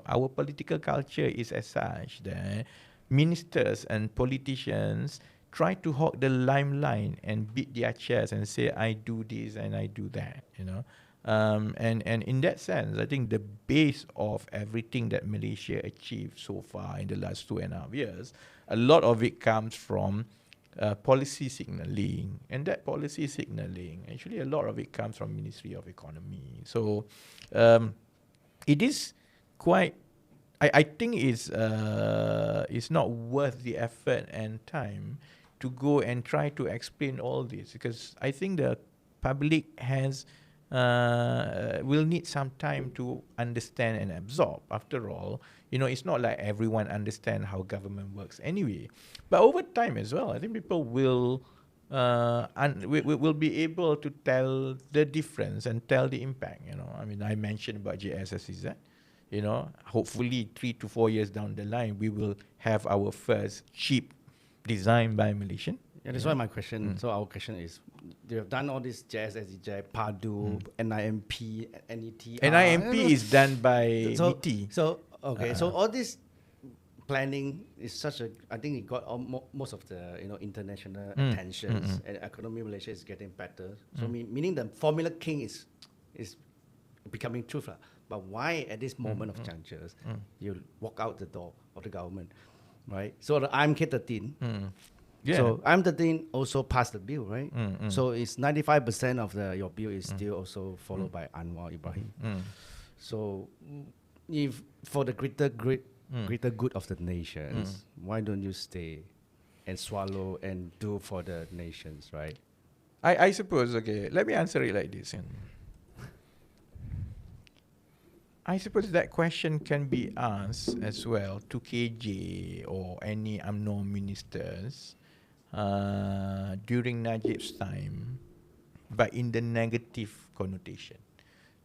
our political culture is as such that ministers and politicians try to hog the limelight and beat their chest and say, I do this and I do that, And in that sense, I think the base of everything that Malaysia achieved so far in the last 2.5 years, a lot of it comes from policy signalling, and that policy signalling, actually a lot of it comes from Ministry of Economy. So it is quite, I think it's not worth the effort and time to go and try to explain all this, because I think the public will need some time to understand and absorb. After all, it's not like everyone understands how government works anyway. But over time as well, I think people will be able to tell the difference and tell the impact. I mean, I mentioned about JS-SEZ. Hopefully 3 to 4 years down the line, we will have our first chip designed by Malaysian. Yeah, that's why my question. So our question is, you have done all this JS-SEZ, PADU, NIMP, NET. NIMP is done by NET. So all this planning is such a. I think it got most of the international attentions, and economy Malaysia is getting better. So meaning the Formula King is becoming truth, but why at this moment of junctures you walk out the door of the government, right? So the IMK 13. Yeah. So IM13 also passed the bill, right? So it's 95% of your bill is still also followed by Anwar Ibrahim. So if for the greater good of the nations, why don't you stay and swallow and do for the nations, right? I suppose, okay, let me answer it like this. I suppose that question can be asked as well to KJ or any UMNO ministers during Najib's time, but in the negative connotation.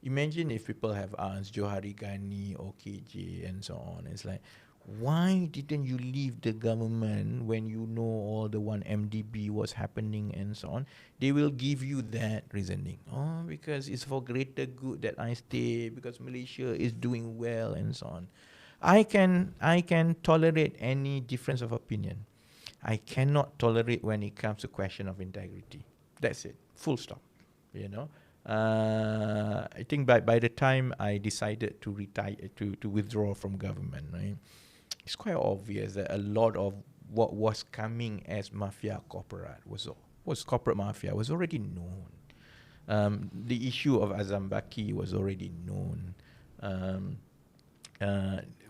Imagine if people have asked Johari Ghani or KJ and so on. It's like, why didn't you leave the government when you know all the 1MDB was happening and so on? They will give you that reasoning. Oh, because it's for greater good that I stay, because Malaysia is doing well and so on. I can tolerate any difference of opinion. I cannot tolerate when it comes to question of integrity. That's it. Full stop. You know. I think by the time I decided to retire, to withdraw from government, right, it's quite obvious that a lot of what was coming as mafia corporate was corporate mafia was already known. The issue of Azam Baki was already known.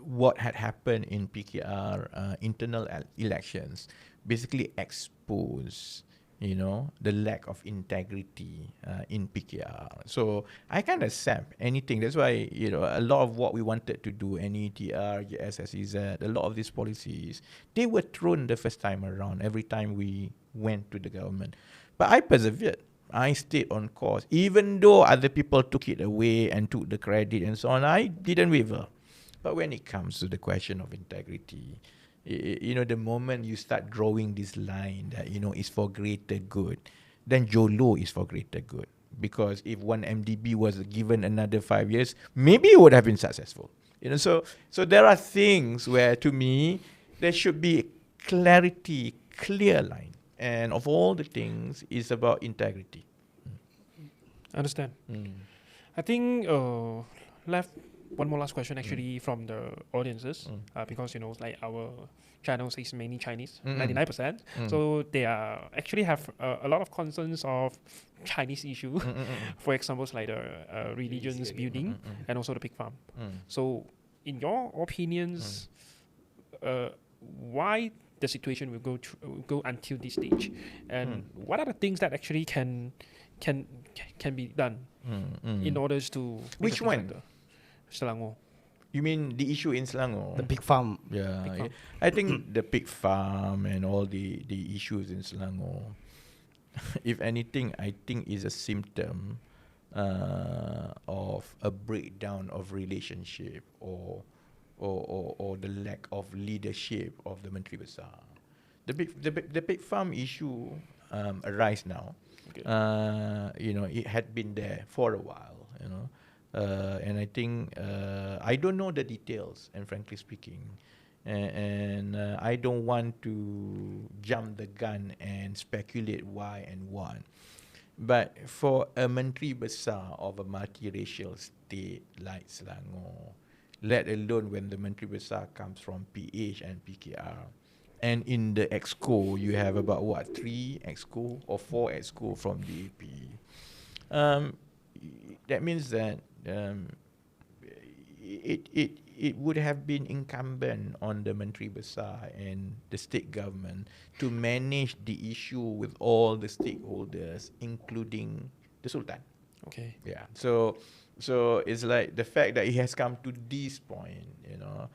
What had happened in PKR internal elections basically exposed, you know, the lack of integrity in PKR. So I can't accept anything. That's why, you know, a lot of what we wanted to do, NETR, JS-SEZ, a lot of these policies, they were thrown the first time around, every time we went to the government. But I persevered. I stayed on course. Even though other people took it away and took the credit and so on, I didn't waver. But when it comes to the question of integrity, you know, the moment you start drawing this line that, you know, is for greater good, then Jolo is for greater good. Because if 1MDB was given another 5 years, maybe it would have been successful. You know, so there are things where, to me, there should be clarity, clear line. And of all the things, it's about integrity. Understand. I think left one more last question actually from the audiences, because, you know, like our channels is mainly Chinese, 99%. So they are actually have a lot of concerns of Chinese issue. For example, like the religions building and also the pig farm. So in your opinions, why the situation will go until this stage, and what are the things that actually can be done in order to which one? Selangor. You mean the issue in Selangor? The pig farm. Yeah, Pig farm. I think the pig farm and all the issues in Selangor, if anything, I think is a symptom of a breakdown of relationship or the lack of leadership of the Menteri Besar. The pig farm issue arise now. Okay. You know, it had been there for a while. You know. And I think I don't know the details, and frankly speaking, and I don't want to jump the gun and speculate why and what. But for a Menteri Besar of a multiracial state like Selangor, let alone when the Menteri Besar comes from PH and PKR, and in the Exco you have about 3 Exco or 4 Exco from DAP. That means that it would have been incumbent on the Menteri Besar and the state government to manage the issue with all the stakeholders, including the Sultan. Okay. Yeah. So it's like the fact that it has come to this point, you know,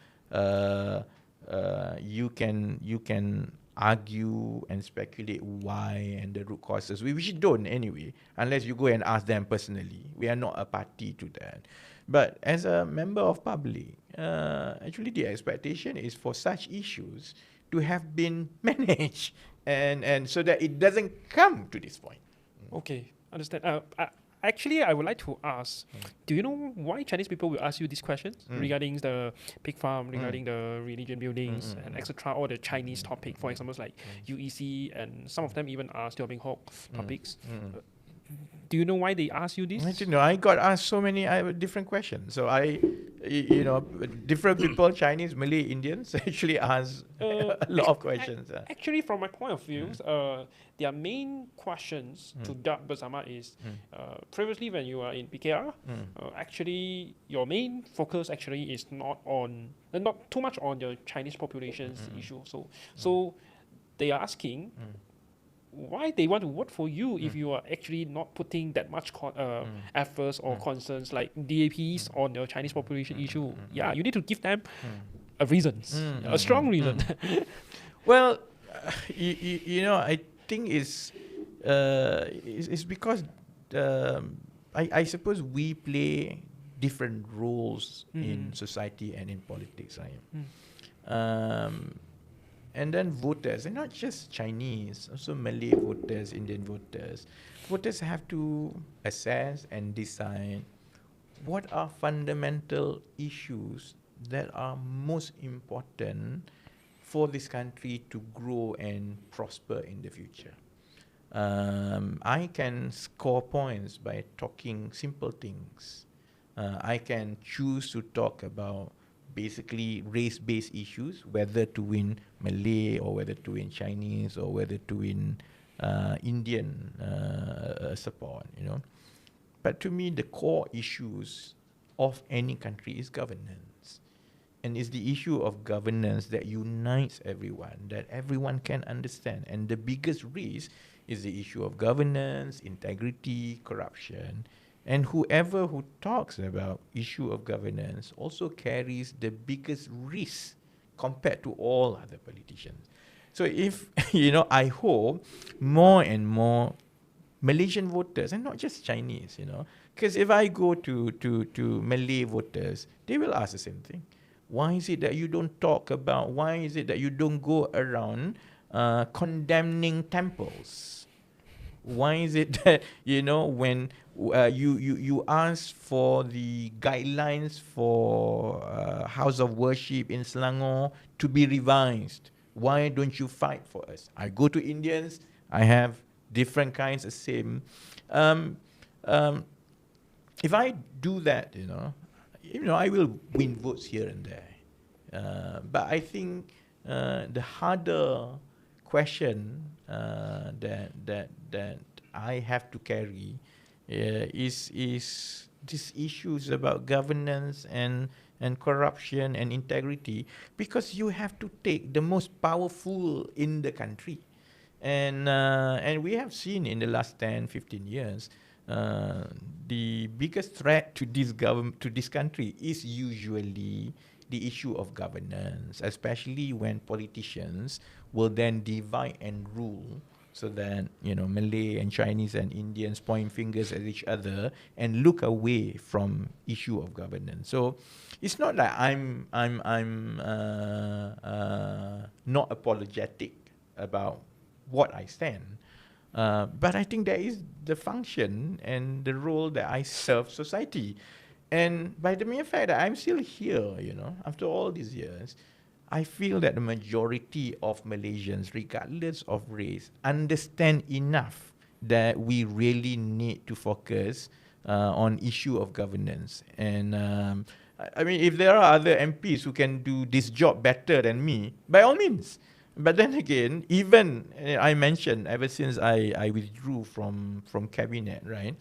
you can argue and speculate why and the root causes. We don't anyway, unless you go and ask them personally. We are not a party to that. But as a member of public, actually the expectation is for such issues to have been managed and so that it doesn't come to this point. Okay, understand. Actually, I would like to ask, do you know why Chinese people will ask you these questions regarding the pig farm, regarding the religion buildings, and etc., or the Chinese topic, for example, like UEC, and some of them even ask Teo Beng Hock topics. Do you know why they ask you this? I don't know. I got asked so many different questions. So you know, different people, Chinese, Malay, Indians, actually ask a lot of questions. Actually, from my point of view, their main questions to Dab Bersama is, previously when you are in PKR, actually your main focus actually is not too much on the Chinese population's issue. So they are asking, why they want to vote for you if you are actually not putting that much efforts or concerns like DAPs on the Chinese population issue. Yeah, you need to give them a reasons, a strong reason. Well, you know, I think it's because I suppose we play different roles in society and in politics, right? And then voters, and not just Chinese, also Malay voters, Indian voters. Voters have to assess and decide what are fundamental issues that are most important for this country to grow and prosper in the future. I can score points by talking simple things. I can choose to talk about basically race-based issues, whether to win Malay or whether to win Chinese or whether to win Indian support, you know. But to me, the core issues of any country is governance. And it's the issue of governance that unites everyone, that everyone can understand. And the biggest risk is the issue of governance, integrity, corruption. And whoever who talks about issue of governance also carries the biggest risk compared to all other politicians. So if, you know, I hope more and more Malaysian voters, and not just Chinese, you know, because if I go to Malay voters, they will ask the same thing. Why is it that you don't talk about, why is it that you don't go around condemning temples? Why is it that, you know, when you ask for the guidelines for house of worship in Selangor to be revised, why don't you fight for us? I go to Indians, I have different kinds of same. If I do that, you know, I will win votes here and there. But I think the harder question that I have to carry is these issues about governance and corruption and integrity, because you have to take the most powerful in the country. And we have seen in the last 10, 15 years, the biggest threat to this country is usually the issue of governance, especially when politicians will then divide and rule, so that, you know, Malay and Chinese and Indians point fingers at each other and look away from issue of governance. So it's not like I'm not apologetic about what I stand. But I think that is the function and the role that I serve society. And by the mere fact that I'm still here, you know, after all these years, I feel that the majority of Malaysians, regardless of race, understand enough that we really need to focus on issue of governance. And I mean, if there are other MPs who can do this job better than me, by all means. But then again, even I mentioned ever since I withdrew from cabinet, right?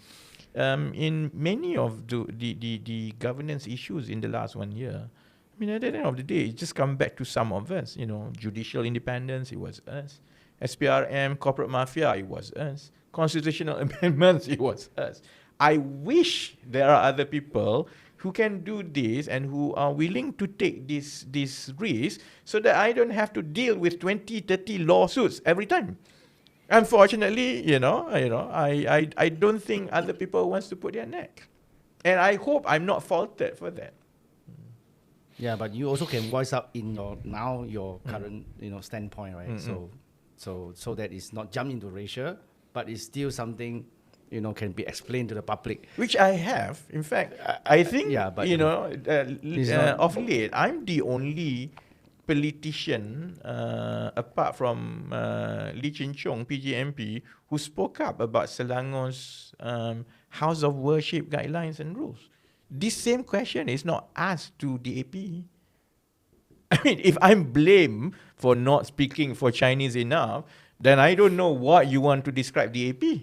In many of the governance issues in the last 1 year, I mean, at the end of the day, it just comes back to some of us. You know, judicial independence, it was us. SPRM, corporate mafia, it was us. Constitutional amendments, it was us. I wish there are other people who can do this and who are willing to take this risk, so that I don't have to deal with 20, 30 lawsuits every time. Unfortunately, I don't think other people wants to put their neck. And I hope I'm not faulted for that. Yeah, but you also can voice out in your current standpoint, right? Mm-hmm. So that it's not jump into racial, but it's still something can be explained to the public. Which I have. In fact, I think of late I'm the only politician apart from Lee Chin Chong, PGMP, who spoke up about Selangor's house of worship guidelines and rules. This same question is not asked to the AP. I mean, if I'm blamed for not speaking for Chinese enough, then I don't know what you want to describe the AP.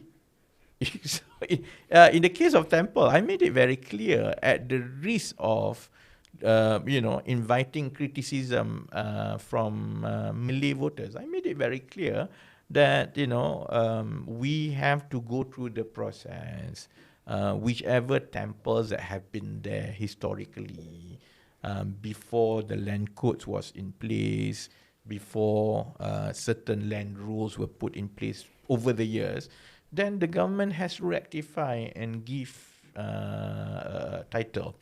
So in the case of Temple, I made it very clear, at the risk of inviting criticism from Malay voters. I made it very clear. that, we have to go through the process. Whichever temples that have been there historically, before the land codes was in place, before certain land rules were put in place over the years, then the government has to rectify and give title.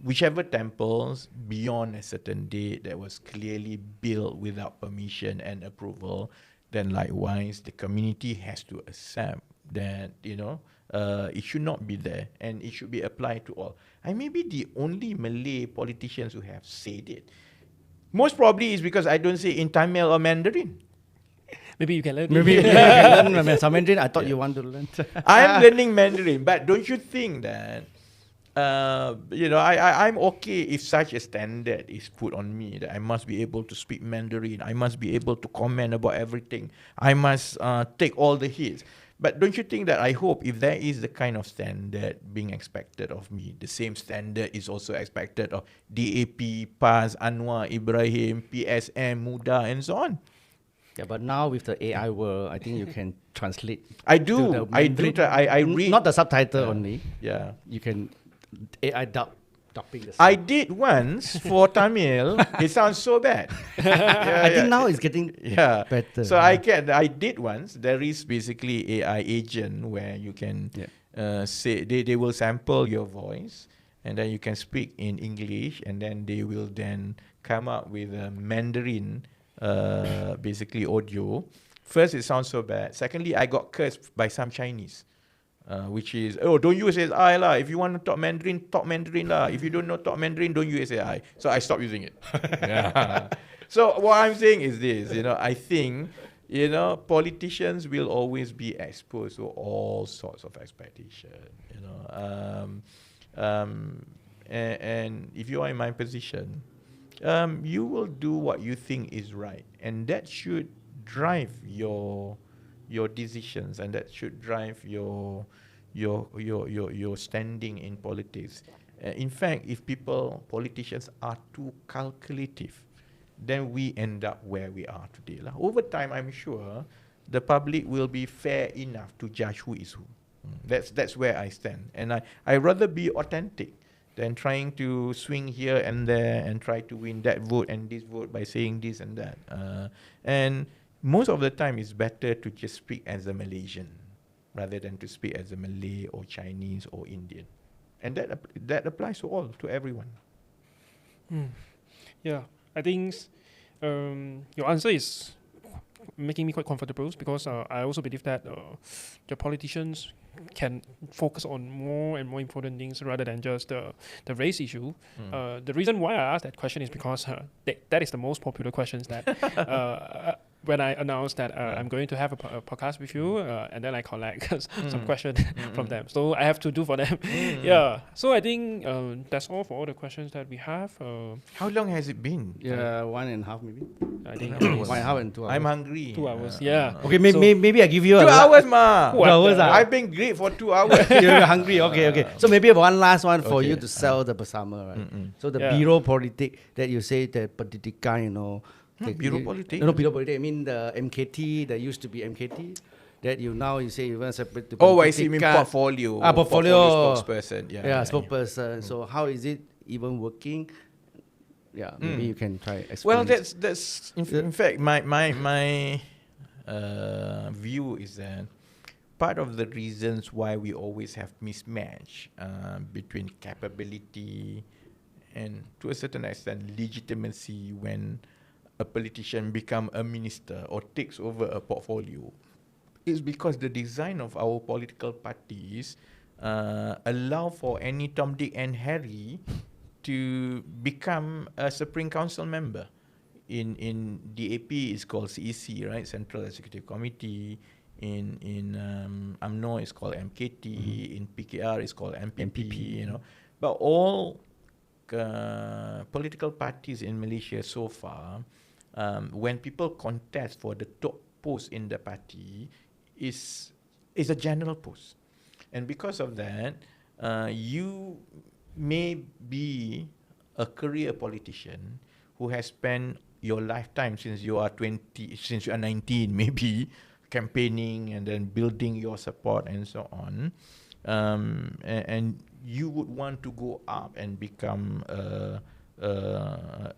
Whichever temples beyond a certain date that was clearly built without permission and approval, then likewise the community has to accept that, it should not be there and it should be applied to all. I may be the only Malay politicians who have said it. Most probably is because I don't say in Tamil or Mandarin. Maybe you can learn. Maybe you can learn some Mandarin. I thought you want to learn. I'm learning Mandarin, but don't you think that, I'm okay if such a standard is put on me, that I must be able to speak Mandarin, I must be able to comment about everything, I must take all the hits. But don't you think that I hope if there is the kind of standard being expected of me, the same standard is also expected of DAP, PAS, Anwar, Ibrahim, PSM, Muda, and so on. Yeah, but now with the AI world, I think you can translate. I do. I read. Not the subtitle only. Yeah. You can AI dubbing the I did once for Tamil. It sounds so bad. I think now it's getting better. So I did once. There is basically AI agent where you can say they will sample your voice and then you can speak in English and then they will then come up with a Mandarin basically audio. First, it sounds so bad. Secondly, I got cursed by some Chinese. Which is, don't use AI lah. If you want to talk Mandarin lah. If you don't know talk Mandarin, don't use AI. So I stopped using it. So what I'm saying is this, I think, politicians will always be exposed to all sorts of expectation, and if you are in my position, you will do what you think is right, and that should drive your decisions, and that should drive your standing in politics. In fact, if politicians are too calculative, then we end up where we are today. Over time, I'm sure the public will be fair enough to judge who is who. That's where I stand, and I rather be authentic than trying to swing here and there and try to win that vote and this vote by saying this and that. And most of the time, it's better to just speak as a Malaysian rather than to speak as a Malay or Chinese or Indian. And that applies to everyone. Yeah, I think your answer is making me quite comfortable because I also believe that the politicians can focus on more and more important things rather than just the race issue. The reason why I asked that question is because that is the most popular questions that when I announced that I'm going to have a podcast with you, and then I collect some questions from them. So I have to do for them. Yeah. So I think that's all for all the questions that we have. How long has it been? 1.5 maybe. I think 1.5 and 2 hours. I'm hungry. 2 hours. Yeah. Okay, maybe I give you 2 hours, ma. 2 hours. I've been great for 2 hours. You're hungry. Okay. So maybe one last one for you to sell the bersama, right? So the Biro politik that you say, the pendidikan, Biro politik? No, Biro politik. I mean the MKT, that used to be MKT. That you say you want to separate the I see. You mean portfolio. Portfolio spokesperson. Spokesperson. So how is it even working? Yeah, maybe you can try explain. Well, that's in fact my view is that part of the reasons why we always have mismatch between capability and, to a certain extent, legitimacy when a politician become a minister or takes over a portfolio is because the design of our political parties allow for any Tom, Dick and Harry to become a Supreme Council member. In DAP it's called CEC, right? Central Executive Committee. In UMNO it's called MKT. In PKR it's called MPP. But all political parties in Malaysia so far, when people contest for the top post in the party, is a general post, and because of that, you may be a career politician who has spent your lifetime since you are 19 maybe, campaigning and then building your support and so on, and you would want to go up and become a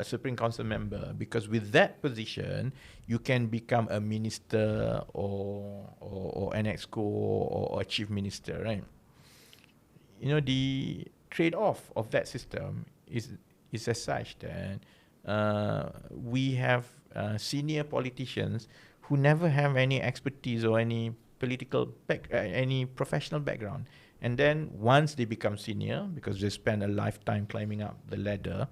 Supreme Council member, because with that position you can become a minister or an exco or a chief minister, right? The trade-off of that system is as such that we have senior politicians who never have any expertise or any any professional background, and then once they become senior, because they spend a lifetime climbing up the ladder,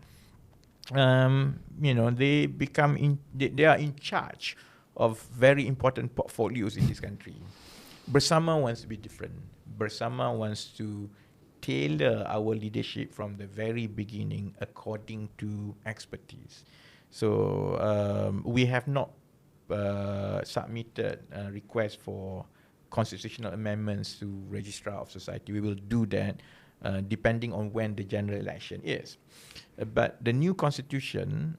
they become they are in charge of very important portfolios in this country. Bersama wants to be different. Bersama wants to tailor our leadership from the very beginning according to expertise. So we have not submitted a request for constitutional amendments to Registrar of Society. We will do that depending on when the general election is. But the new constitution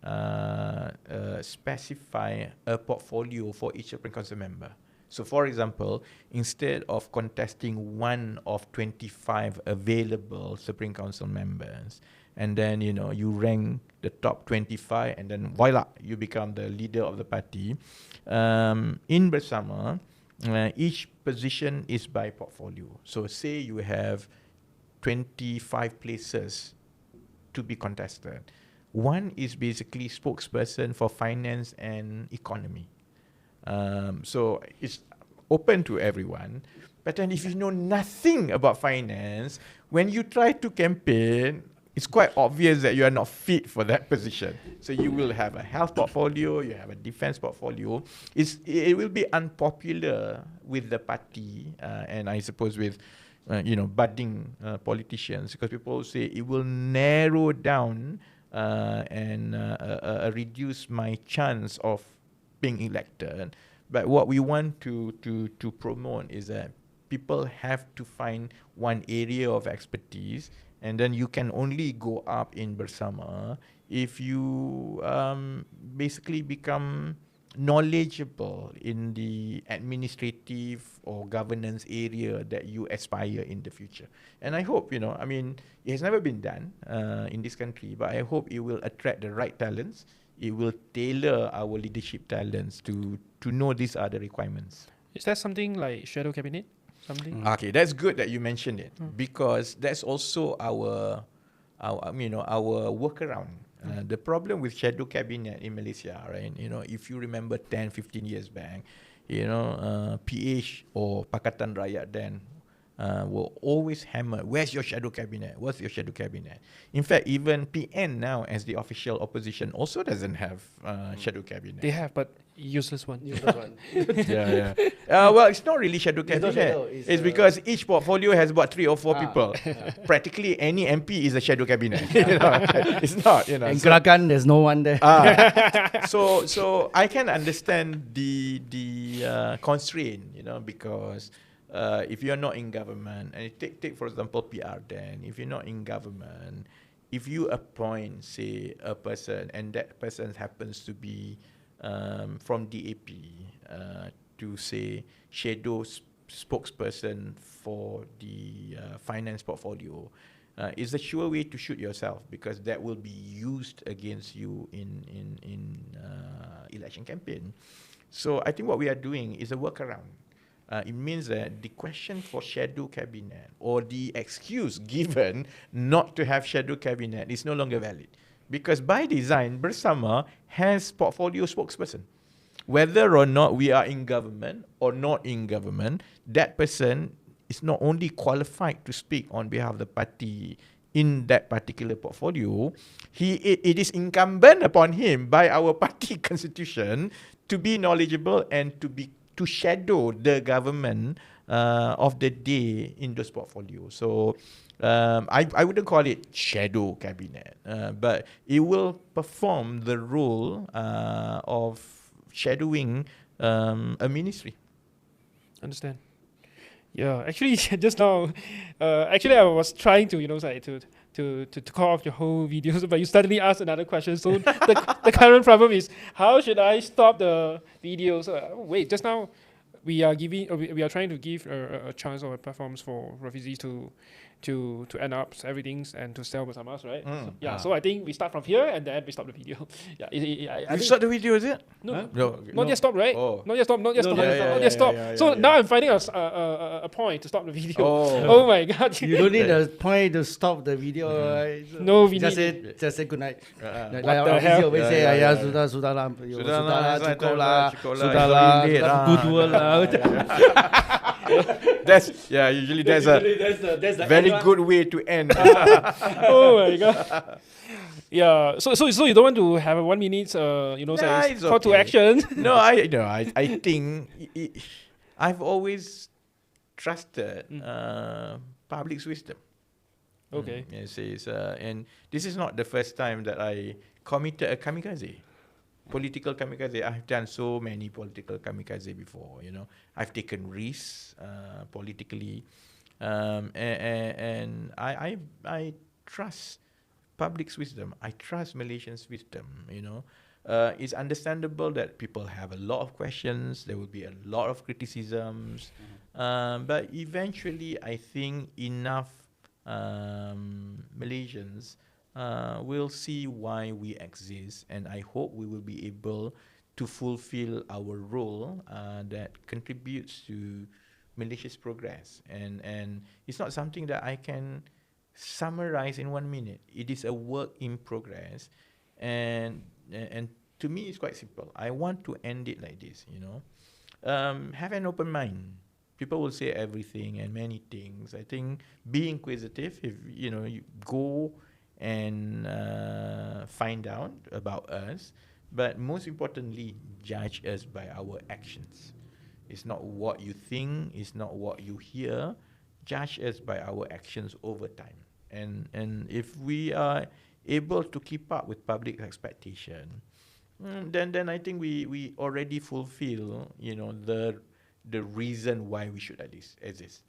specify a portfolio for each Supreme Council member. So, for example, instead of contesting one of 25 available Supreme Council members, and then you rank the top 25, and then voila, you become the leader of the party. In Bersama, each position is by portfolio. So, say you have 25 places to be contested. One is basically spokesperson for finance and economy. So it's open to everyone. But then if you know nothing about finance, when you try to campaign, it's quite obvious that you are not fit for that position. So you will have a health portfolio, you have a defense portfolio. It will be unpopular with the party, and I suppose with budding politicians, because people say it will narrow down and reduce my chance of being elected. But what we want to promote is that people have to find one area of expertise, and then you can only go up in Bersama if you basically become knowledgeable in the administrative or governance area that you aspire in the future. And I hope, it has never been done in this country, but I hope it will attract the right talents. It will tailor our leadership talents to know these are the requirements. Is that something like shadow cabinet? Okay, that's good that you mentioned it, because that's also our workaround. The problem with shadow cabinet in Malaysia, right? If you remember 10, 15 years back, PH or Pakatan Rakyat then will always hammer, where's your shadow cabinet? What's your shadow cabinet? In fact, even PN now, as the official opposition, also doesn't have shadow cabinet. They have, but useless one. Yeah. Well, it's not really shadow cabinet. It's because each portfolio has about 3 or 4 people. Practically any MP is a shadow cabinet. It's not. In Gerakan, there's no one there. So I can understand the constraint, because if you're not in government, and take for example PR, then if you're not in government, if you appoint, say, a person, and that person happens to be from DAP to, say, shadow spokesperson for the finance portfolio, is a sure way to shoot yourself, because that will be used against you in election campaign. So I think what we are doing is a workaround. It means that the question for shadow cabinet, or the excuse given not to have shadow cabinet, is no longer valid. Because by design, Bersama has portfolio spokesperson. Whether or not we are in government or not in government, that person is not only qualified to speak on behalf of the party in that particular portfolio, it is incumbent upon him by our party constitution to be knowledgeable and to shadow the government of the day in those portfolios. So I wouldn't call it shadow cabinet, but it will perform the role of shadowing a ministry. Understand. Yeah, actually, just now, I was trying to, to call off your whole videos, but you suddenly ask another question. So the current problem is, how should I stop the video? So wait, just now we are trying to give a chance or a platforms for refugees to end up everything and to sell Basamas, right? So I think we start from here and then we stop the video. You start the video, is it? No, No. not yet stop, right? Oh. Not yet stop, not yet No, stop, no, not yet stop. So now I'm finding a point to stop the video. Oh my god. You don't need a point to stop the video, right? So No, we just need say good night. What Like the our hell? officer always say, sudah lah, cukup lah, sudah lah, pukul 2 lah. Usually that's a very good way to end. Oh my god. Yeah. So you don't want to have a 1 minute, say it's call to okay. action? No, I think I've always trusted public's wisdom. Okay. Yes, and this is not the first time that I committed a kamikaze. Political kamikaze. I've done so many political kamikaze before. I've taken risks politically, and I trust public's wisdom. I trust Malaysians' wisdom. It's understandable that people have a lot of questions. There will be a lot of criticisms, but eventually, I think enough Malaysians will see why we exist, and I hope we will be able to fulfill our role that contributes to Malaysia's progress. And it's not something that I can summarize in 1 minute. It is a work in progress, and to me, it's quite simple. I want to end it like this. Have an open mind. People will say everything and many things. I think be inquisitive. If you go and find out about us, but most importantly, judge us by our actions. It's not what you think, it's not what you hear. Judge us by our actions over time. And if we are able to keep up with public expectation, then I think we already fulfill the reason why we should exist.